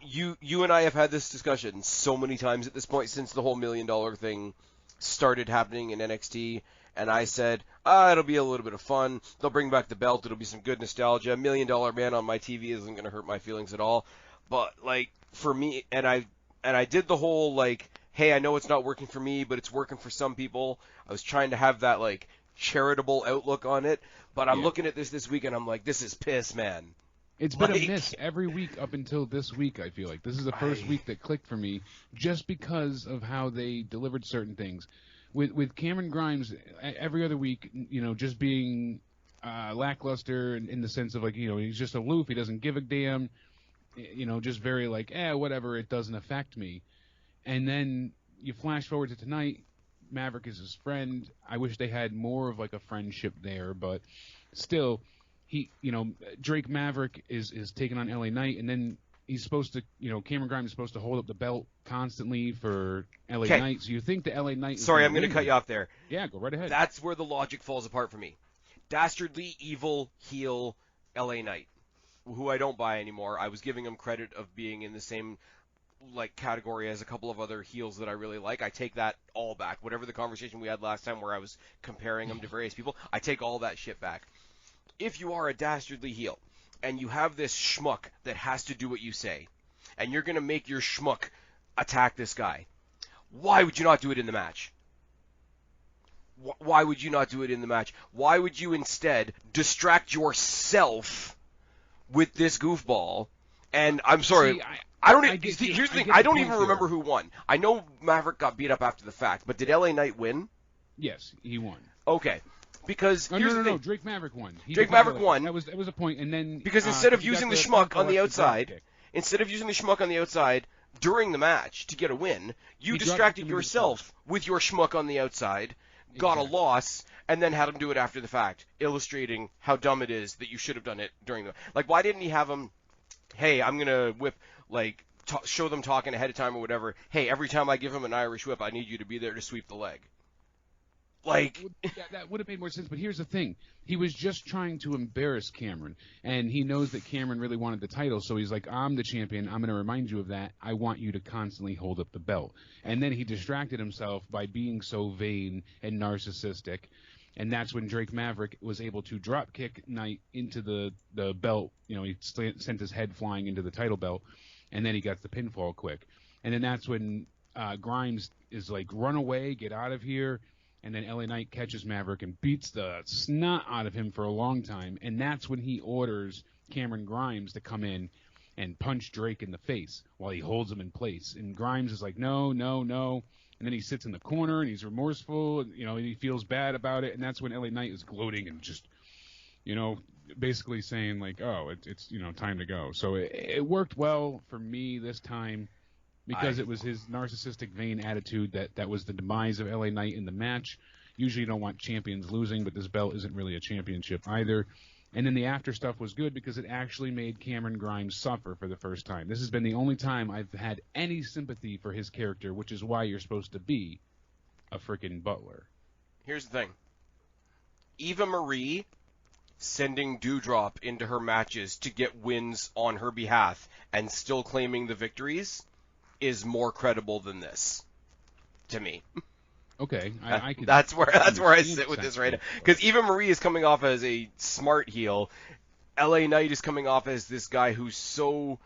You and I have had this discussion so many times at this point since the whole $1 million thing started happening in NXT, and I said, it'll be a little bit of fun. They'll bring back the belt. It'll be some good nostalgia. $1 million man on my TV isn't going to hurt my feelings at all. But like for me, and I did the whole like, hey, I know it's not working for me, but it's working for some people. I was trying to have that like charitable outlook on it, but I'm looking at this week and I'm like, this is piss, man. It's been a miss every week up until this week, I feel like. This is the first week that clicked for me just because of how they delivered certain things. With Cameron Grimes, every other week, just being lackluster in the sense of, like, he's just aloof. He doesn't give a damn. Just very like, whatever, it doesn't affect me. And then you flash forward to tonight, Maverick is his friend. I wish they had more of, like, a friendship there, but still... Drake Maverick is taking on LA Knight, and then he's supposed to, Cameron Grimes is supposed to hold up the belt constantly for LA Knight. So you think the LA Knight? Sorry, I'm going to cut you off there. Yeah, go right ahead. That's where the logic falls apart for me. Dastardly, evil, heel, LA Knight, who I don't buy anymore. I was giving him credit of being in the same category as a couple of other heels that I really like. I take that all back. Whatever the conversation we had last time where I was comparing him to various people, I take all that shit back. If you are a dastardly heel, and you have this schmuck that has to do what you say, and you're going to make your schmuck attack this guy, why would you not do it in the match? Why would you not do it in the match? Why would you instead distract yourself with this goofball? And I'm sorry, here's the thing, I don't even remember who won. I know Maverick got beat up after the fact, but did LA Knight win? Yes, he won. Okay. Because no, Drake Maverick won. Drake Maverick won. That was a point, and then because instead of using the schmuck on the outside, during the match to get a win, you distracted yourself with your schmuck on the outside, got a loss, and then had him do it after the fact, illustrating how dumb it is that you should have done it during the. Like, why didn't he have him? Hey, I'm gonna whip like show them talking ahead of time or whatever. Hey, every time I give him an Irish whip, I need you to be there to sweep the leg. Like, yeah, that would have made more sense. But here's the thing: he was just trying to embarrass Cameron, and he knows that Cameron really wanted the title. So he's like, "I'm the champion. I'm going to remind you of that. I want you to constantly hold up the belt." And then he distracted himself by being so vain and narcissistic. And that's when Drake Maverick was able to drop kick Knight into the belt. You know, he sent his head flying into the title belt, and then he got the pinfall quick. And then that's when Grimes is like, "Run away, get out of here." And then LA Knight catches Maverick and beats the snot out of him for a long time. And that's when he orders Cameron Grimes to come in and punch Drake in the face while he holds him in place. And Grimes is like, "No, no, no." And then he sits in the corner and he's remorseful. And, you know, he feels bad about it. And that's when LA Knight is gloating and just, you know, basically saying like, "Oh, it's you know, time to go." So it worked well for me this time. Because it was his narcissistic, vain attitude that was the demise of LA Knight in the match. Usually you don't want champions losing, but this belt isn't really a championship either. And then the after stuff was good because it actually made Cameron Grimes suffer for the first time. This has been the only time I've had any sympathy for his character, which is why you're supposed to be a freaking butler. Here's the thing. Eva Marie sending Doudrop into her matches to get wins on her behalf and still claiming the victories is more credible than this, to me. Okay, I can. That's where I sit with this right now. Because Eva Marie is coming off as a smart heel. LA Knight is coming off as this guy who's so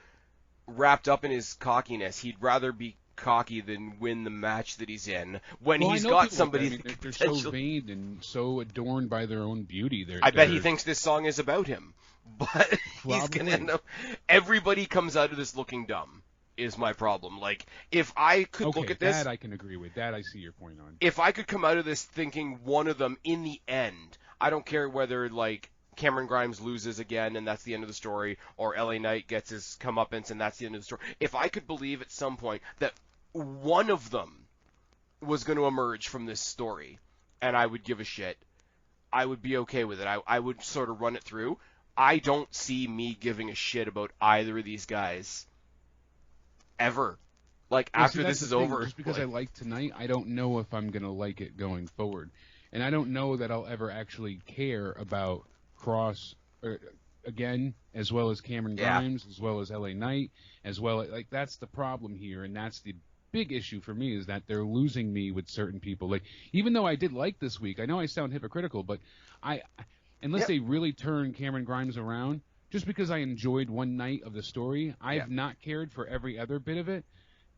wrapped up in his cockiness. He'd rather be cocky than win the match that he's in. When he's got somebody, like they're so vain and so adorned by their own beauty. I bet he thinks this song is about him, but he's gonna end up. Everybody comes out of this looking dumb. Is my problem. Like, if I could look at this... that I can agree with. That I see your point on. If I could come out of this thinking one of them, in the end, I don't care whether, like, Cameron Grimes loses again and that's the end of the story, or LA Knight gets his comeuppance and that's the end of the story. If I could believe at some point that one of them was going to emerge from this story, and I would give a shit, I would be okay with it. I would sort of run it through. I don't see me giving a shit about either of these guys ever. Like, after this is over. Just because I like tonight, I don't know if I'm going to like it going forward. And I don't know that I'll ever actually care about KROSS again, as well as Cameron Grimes, as well as LA Knight, as well as, like, that's the problem here, and that's the big issue for me, is that they're losing me with certain people. Like, even though I did like this week, I know I sound hypocritical, but unless they really turn Cameron Grimes around, just because I enjoyed one night of the story, I have not cared for every other bit of it,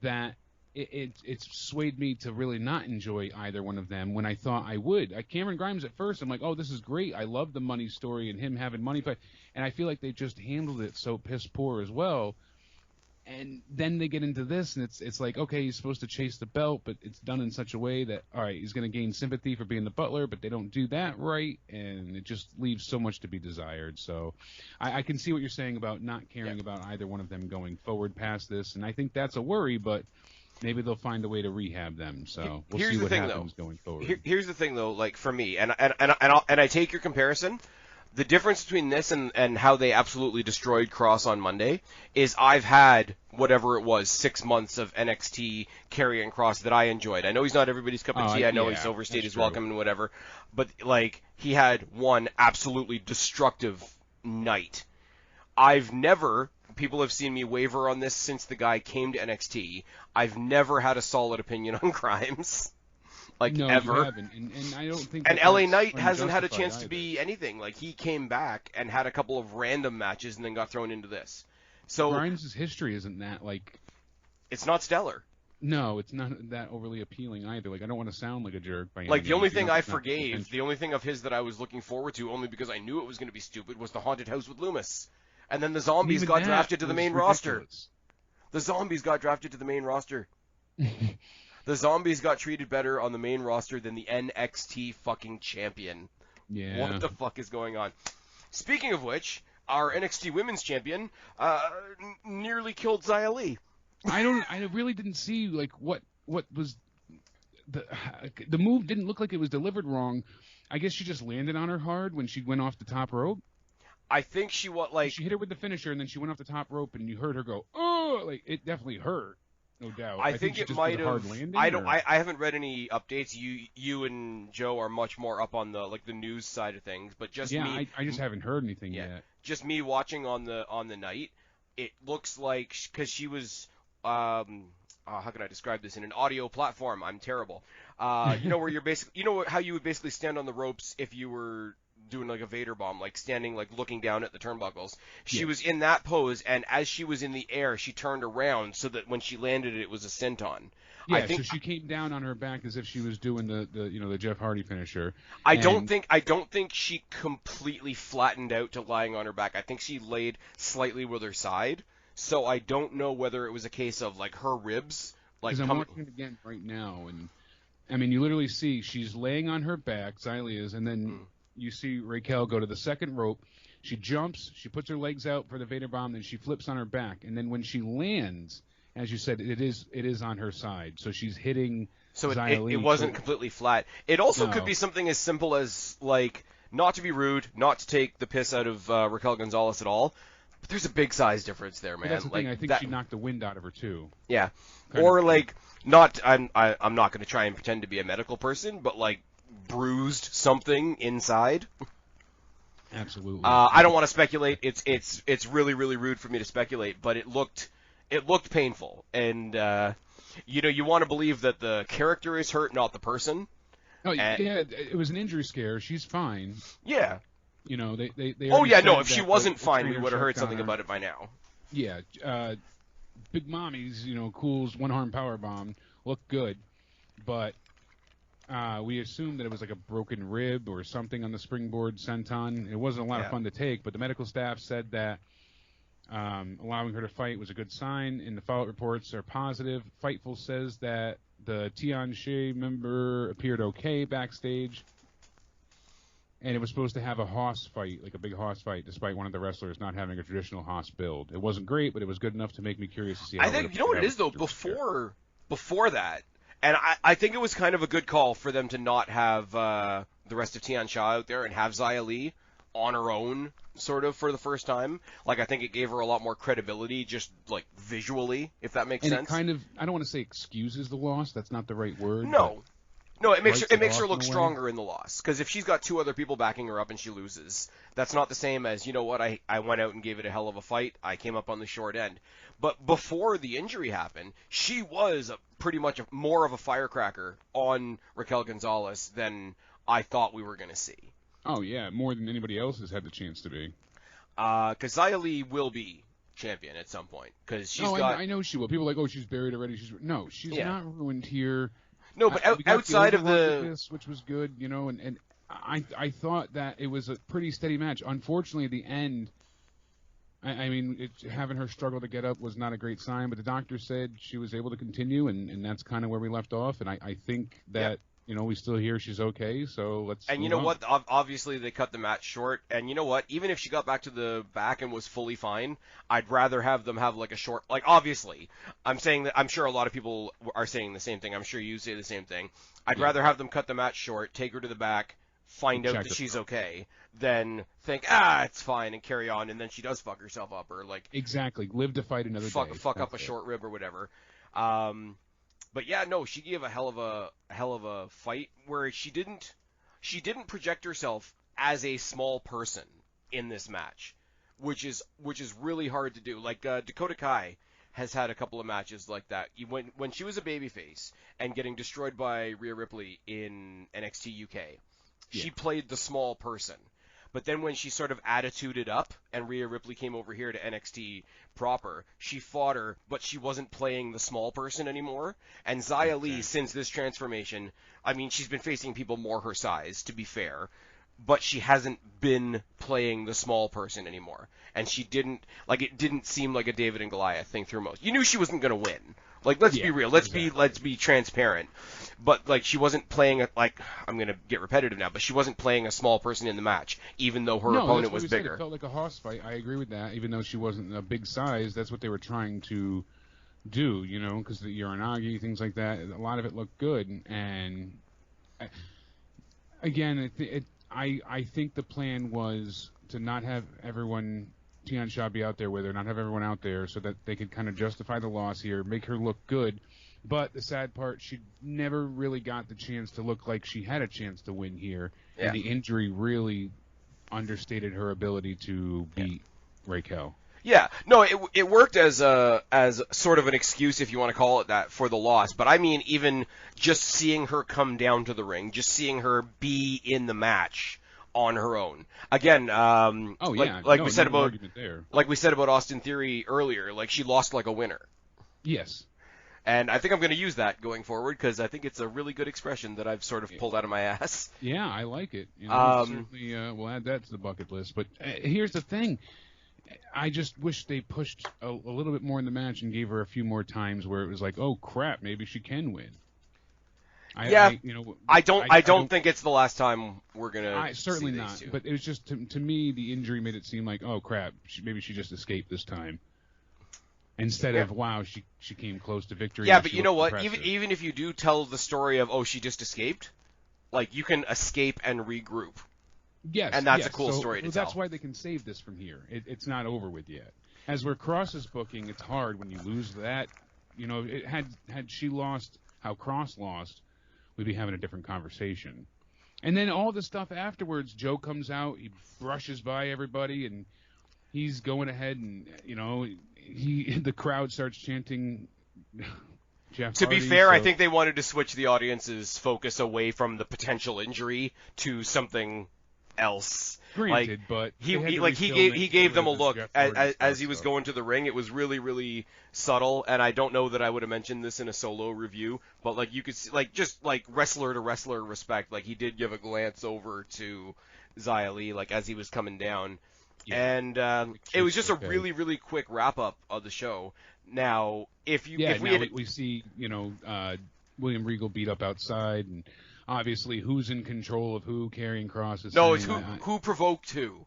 that it's swayed me to really not enjoy either one of them when I thought I would. Cameron Grimes at first, I'm like, oh, this is great. I love the money story and him having money. And I feel like they just handled it so piss poor as well. And then they get into this, and it's like, okay, he's supposed to chase the belt, but it's done in such a way that, all right, he's going to gain sympathy for being the butler, but they don't do that right, and it just leaves so much to be desired. So I can see what you're saying about not caring about either one of them going forward past this, and I think that's a worry, but maybe they'll find a way to rehab them. So we'll see what happens going forward. Here's the thing, though, like, for me, and I take your comparison. The difference between this and how they absolutely destroyed KROSS on Monday is I've had whatever it was 6 months of NXT Karrion Kross that I enjoyed. I know he's not everybody's cup of tea. I know he's overstayed his welcome and whatever, but like he had one absolutely destructive night. People have seen me waver on this since the guy came to NXT. I've never had a solid opinion on Grimes. Like, no, ever. You haven't. And I don't think. And LA Knight hasn't had a chance to be anything. Like, he came back and had a couple of random matches and then got thrown into this. So Grimes' history isn't that, like, it's not stellar. No, it's not that overly appealing either. Like, I don't want to sound like a jerk by any Like, the means. only thing I forgave, the only thing of his that I was looking forward to, only because I knew it was going to be stupid, was the Haunted House with Loomis. And then the Zombies got drafted to the main roster. The Zombies got drafted to the main roster. The Zombies got treated better on the main roster than the NXT fucking champion. Yeah. What the fuck is going on? Speaking of which, our NXT Women's Champion nearly killed Xia Li. I really didn't see, like, what was the move didn't look like it was delivered wrong. I guess she just landed on her hard when she went off the top rope. I think she hit her with the finisher, and then she went off the top rope, and you heard her go, oh! oh, like it definitely hurt, no doubt. I think she it just might did a have. hard landing, I haven't read any updates. You and Joe are much more up on the news side of things, but just me. I just haven't heard anything yet. Just me watching on the night. It looks like because she was. How can I describe this in an audio platform? I'm terrible. Where you're basically, how you would basically stand on the ropes if you were doing like a Vader bomb, like standing, like looking down at the turnbuckles. She was in that pose, and as she was in the air, she turned around so that when she landed, it was a senton. Yeah, so she came down on her back as if she was doing the Jeff Hardy finisher. I don't think she completely flattened out to lying on her back. I think she laid slightly with her side. So I don't know whether it was a case of like her ribs, like. Because I'm watching it again right now, and I mean, you literally see she's laying on her back, Xylee is, and then you see Raquel go to the second rope. She jumps, she puts her legs out for the Vader bomb, then she flips on her back, and then when she lands, as you said, it is on her side, so she's hitting. So Xylee, it wasn't completely flat. It also could be something as simple as like, not to be rude, not to take the piss out of Raquel Gonzalez at all. But there's a big size difference there, man. But that's the thing. I think she knocked the wind out of her too. Yeah, or like not. I'm not going to try and pretend to be a medical person, but like bruised something inside. Absolutely. I don't want to speculate. It's really rude for me to speculate, but it looked painful, and you want to believe that the character is hurt, not the person. Oh yeah, it was an injury scare. She's fine. Yeah. They. Oh yeah, no. If she wasn't fine, we would have heard something about it by now. Yeah, Big Mommy's, Cool's one-arm power bomb looked good, but we assumed that it was like a broken rib or something on the springboard senton. It wasn't a lot of fun to take, but the medical staff said that allowing her to fight was a good sign, and the follow-up reports are positive. Fightful says that the Tianxi member appeared okay backstage. And it was supposed to have a Hoss fight, like a big Hoss fight, despite one of the wrestlers not having a traditional Hoss build. It wasn't great, but it was good enough to make me curious to see how I think, what it is, though, before that, and I think it was kind of a good call for them to not have the rest of Tian Sha out there and have Xylee on her own, sort of, for the first time. Like, I think it gave her a lot more credibility, just, like, visually, if that makes sense. And it kind of, I don't want to say excuses the loss, that's not the right word. No, it makes her look stronger in the loss. Because if she's got two other people backing her up and she loses, that's not the same as, you know what, I went out and gave it a hell of a fight. I came up on the short end. But before the injury happened, she was pretty much more of a firecracker on Raquel Gonzalez than I thought we were going to see. Oh, yeah, more than anybody else has had the chance to be. Because Xylee will be champion at some point. Because she's got... I know she will. People are like, she's buried already. No, she's not ruined here. No, but outside of this, which was good, and I thought that it was a pretty steady match. Unfortunately, at the end, I mean, having her struggle to get up was not a great sign, but the doctor said she was able to continue, and that's kind of where we left off. And I think that, we still hear she's okay, so let's And you know what? Obviously, they cut the match short. And you know what? Even if she got back to the back and was fully fine, I'd rather have them have like a short... Like, obviously, I'm saying that... I'm sure a lot of people are saying the same thing. I'm sure you say the same thing. I'd rather have them cut the match short, take her to the back, find out that she's okay, than think, it's fine, and carry on, and then she does fuck herself up, or like... Exactly. Live to fight another day. Fuck up a short rib or whatever. But yeah, no, she gave a hell of a fight where she didn't project herself as a small person in this match, which is really hard to do. Like Dakota Kai has had a couple of matches like that. When she was a babyface and getting destroyed by Rhea Ripley in NXT UK, she played the small person. But then when she sort of attituded up and Rhea Ripley came over here to NXT proper, she fought her, but she wasn't playing the small person anymore. And Xylee, since this transformation, I mean, she's been facing people more her size, to be fair, but she hasn't been playing the small person anymore. And she didn't, like, it didn't seem like a David and Goliath thing through most. You knew she wasn't going to win. Like, let's be real. Let's be transparent. But, like, she wasn't playing, I'm going to get repetitive now, but she wasn't playing a small person in the match, even though her opponent was bigger. It felt like a Hoss fight. I agree with that. Even though she wasn't a big size, that's what they were trying to do, because the Uranagi, things like that, a lot of it looked good. And, again, I think the plan was to not have everyone Tian Sha be out there with her, not have everyone out there, so that they could kind of justify the loss here, make her look good. But the sad part, she never really got the chance to look like she had a chance to win here, and the injury really understated her ability to beat REGAL. Yeah, no, it worked as sort of an excuse, if you want to call it that, for the loss. But I mean, even just seeing her come down to the ring, just seeing her be in the match on her own. Again, we said about Austin Theory earlier, like she lost like a winner. Yes. And I think I'm going to use that going forward because I think it's a really good expression that I've sort of pulled out of my ass. Yeah, I like it. You know, certainly, we'll add that to the bucket list. But here's the thing. I just wish they pushed a little bit more in the match and gave her a few more times where it was like, oh, crap, maybe she can win. I don't think it's the last time we're going to certainly not. Two. But it was just, to me, the injury made it seem like, oh, crap, maybe she just escaped this time. Instead of, wow, she came close to victory. Yeah, but you know what? Even if you do tell the story of, oh, she just escaped, like, you can escape and regroup. Yes. And that's a cool story to tell. That's why they can save this from here. It's not over with yet. As where KROSS is booking, it's hard when you lose that. You know, had she lost how KROSS lost, we'd be having a different conversation. And then all the stuff afterwards, Joe comes out, he brushes by everybody, and he's going ahead and, you know, the crowd starts chanting Jeff To Hardy, be fair, I think they wanted to switch the audience's focus away from the potential injury to something else. Granted, but he gave them a look as he was going to the ring. It was really, really subtle, and I don't know that I would have mentioned this in a solo review, but like you could see, like just like wrestler to wrestler respect, like he did give a glance over to Xia Li, like as he was coming down. Yeah. And it was just a really, really quick wrap up of the show. Now, we see, you know, William Regal beat up outside, and obviously who's in control of who, carrying crosses. No, it's who provoked who,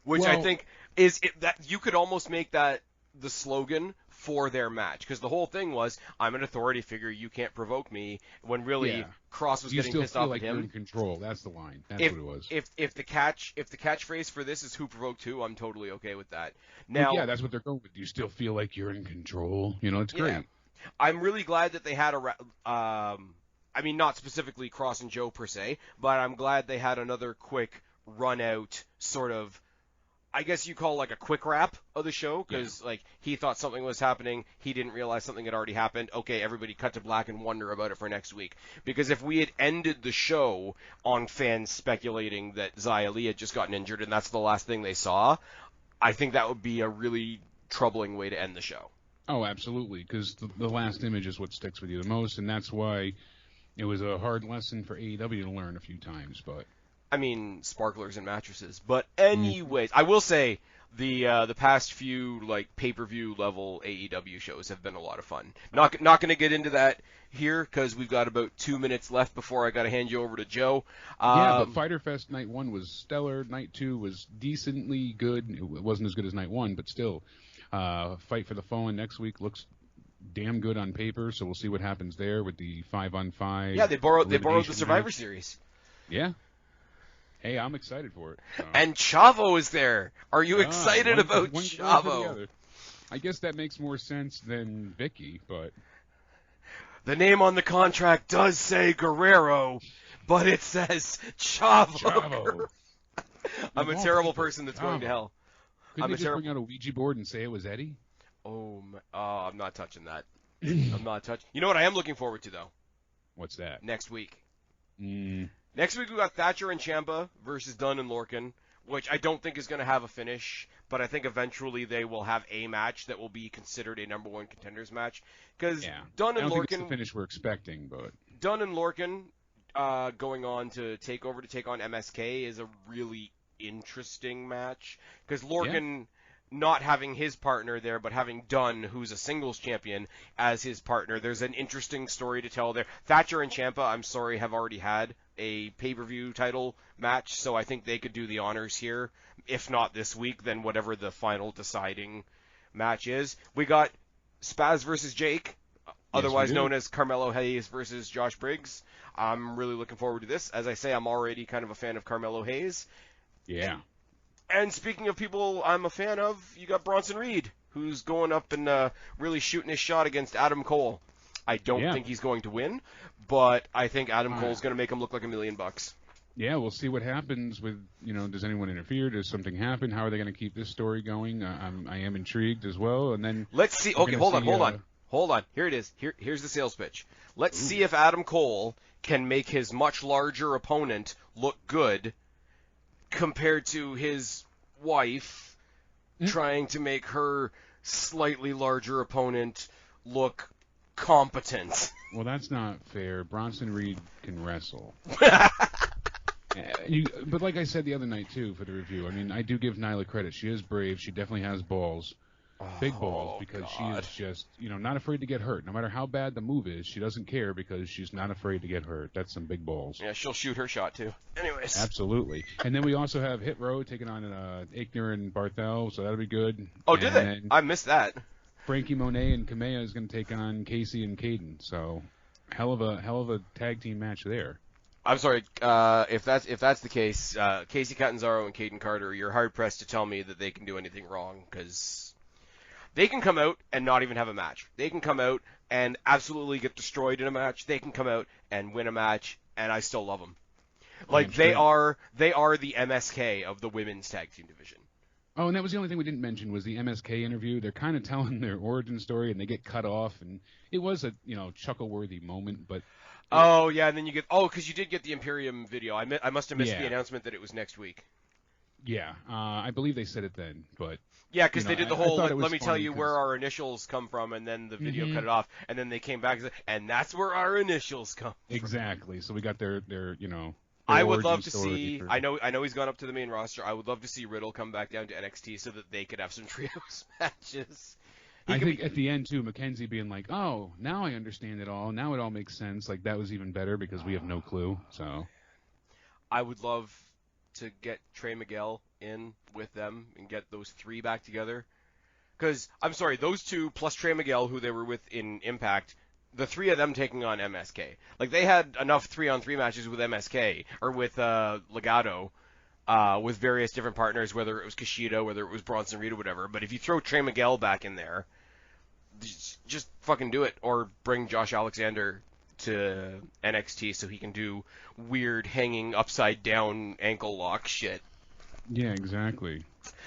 which I think is that you could almost make that the slogan for their match, because the whole thing was, I'm an authority figure, you can't provoke me, when really KROSS was getting pissed off at him. You're in control. That's the line. That's what it was. If the catchphrase for this is who provoked who, I'm totally okay with that. Now, yeah, that's what they're going with. You still feel like you're in control. You know, it's great. Yeah. I'm really glad that they had I mean, not specifically KROSS and Joe per se, but I'm glad they had another quick run out sort of, I guess you call like a quick wrap of the show, because like he thought something was happening, he didn't realize something had already happened. Okay, everybody cut to black and wonder about it for next week. Because if we had ended the show on fans speculating that Xia Li had just gotten injured and that's the last thing they saw, I think that would be a really troubling way to end the show. Oh, absolutely, because the last image is what sticks with you the most, and that's why it was a hard lesson for AEW to learn a few times, but. I mean, sparklers and mattresses. But anyways, I will say the past few like pay-per-view level AEW shows have been a lot of fun. Not going to get into that here because we've got about 2 minutes left before I got to hand you over to Joe. Yeah, but Fyter Fest Night 1 was stellar. Night 2 was decently good. It wasn't as good as Night 1, but still. Fight for the Fallen next week looks damn good on paper, so we'll see what happens there with the 5-on-5. Yeah, they borrowed the Survivor Series. Yeah. Hey, I'm excited for it. So. And Chavo is there. Are you excited about Chavo? I guess that makes more sense than Vicky, but... The name on the contract does say Guerrero, but it says Chavo. I'm a terrible person that's going to hell. Couldn't they just bring out a Ouija board and say it was Eddie? Oh, I'm not touching that. I'm not touching... You know what I am looking forward to, though? What's that? Next week. Next week we got Thatcher and Ciampa versus Dunn and Lorcan, which I don't think is going to have a finish, but I think eventually they will have a match that will be considered a number one contenders match. Because Dunn and Lorcan, I don't think it's the finish we're expecting, but Dunn and Lorcan going on to take on MSK is a really interesting match because Lorcan. Not having his partner there, but having Dunn, who's a singles champion, as his partner. There's an interesting story to tell there. Thatcher and Ciampa, I'm sorry, have already had a pay-per-view title match, so I think they could do the honors here. If not this week, then whatever the final deciding match is. We got Spaz versus Jake, otherwise known as Carmelo Hayes versus Josh Briggs. I'm really looking forward to this. As I say, I'm already kind of a fan of Carmelo Hayes. Yeah. And speaking of people I'm a fan of, you got Bronson Reed, who's going up and really shooting his shot against Adam Cole. I don't think he's going to win, but I think Adam Cole's going to make him look like $1 million. Yeah, we'll see what happens with, does anyone interfere? Does something happen? How are they going to keep this story going? I am intrigued as well. And then let's see. Okay, hold on. Here it is. Here's the sales pitch. Let's see if Adam Cole can make his much larger opponent look good compared to his wife trying to make her slightly larger opponent look competent. Well, that's not fair. Bronson Reed can wrestle. But like I said the other night, too, for the review, I mean, I do give Nyla credit. She is brave. She definitely has balls. Big balls, because she is just, not afraid to get hurt. No matter how bad the move is, she doesn't care because she's not afraid to get hurt. That's some big balls. Yeah, she'll shoot her shot, too. Anyways. Absolutely. And then we also have Hit Row taking on Aichner and Barthel, so that'll be good. Oh, did they? I missed that. Frankie Monet and Kamea is going to take on Casey and Caden, so hell of a tag team match there. I'm sorry, if that's the case, Casey Catanzaro and Caden Carter, you're hard-pressed to tell me that they can do anything wrong, because they can come out and not even have a match. They can come out and absolutely get destroyed in a match. They can come out and win a match, and I still love them. Like, they are the MSK of the women's tag team division. Oh, and that was the only thing we didn't mention was the MSK interview. They're kind of telling their origin story, and they get cut off, and it was a chuckle-worthy moment, but... Oh, yeah, and then you get... Oh, because you did get the Imperium video. I must have missed the announcement that it was next week. Yeah, I believe they said it then, but... Yeah, because they did the whole, let me tell you where our initials come from, and then the video cut it off, and then they came back and said, and that's where our initials come from. Exactly, so we got their I would love to see, I know he's gone up to the main roster, I would love to see Riddle come back down to NXT so that they could have some trios matches. I think at the end, too, Mackenzie being like, oh, now I understand it all. Now it all makes sense. Like, that was even better because we have no clue. So, I would love to get Trey Miguel in with them and get those three back together. Because, I'm sorry, those two plus Trey Miguel, who they were with in Impact, the three of them taking on MSK. Like, they had enough 3-on-3 matches with MSK, or with Legado, with various different partners, whether it was Kushida, whether it was Bronson Reed or whatever. But if you throw Trey Miguel back in there, just fucking do it. Or bring Josh Alexander to NXT so he can do weird hanging upside down ankle lock shit. Yeah, exactly.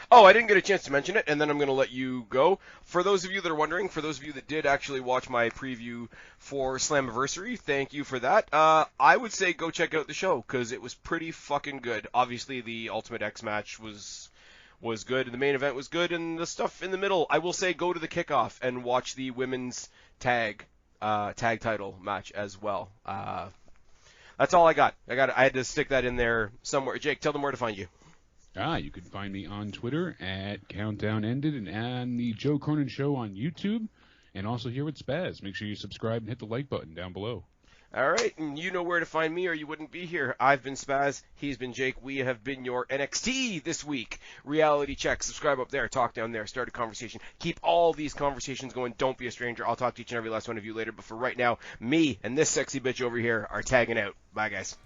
Oh, I didn't get a chance to mention it, and then I'm going to let you go. For those of you that are wondering, for those of you that did actually watch my preview for Slammiversary, thank you for that. I would say go check out the show, because it was pretty fucking good. Obviously, the Ultimate X match was good, and the main event was good, and the stuff in the middle, I will say go to the kickoff and watch the women's tag title match as well. That's all I got. I had to stick that in there somewhere. Jake, tell them where to find you. You can find me on Twitter at Countdown Ended and on the Joe Cronin Show on YouTube, and also here with Spaz. Make sure you subscribe and hit the like button down below. All right, and you know where to find me or you wouldn't be here. I've been Spaz. He's been Jake. We have been your NXT this week. Reality check. Subscribe up there. Talk down there. Start a conversation. Keep all these conversations going. Don't be a stranger. I'll talk to each and every last one of you later. But for right now, me and this sexy bitch over here are tagging out. Bye, guys.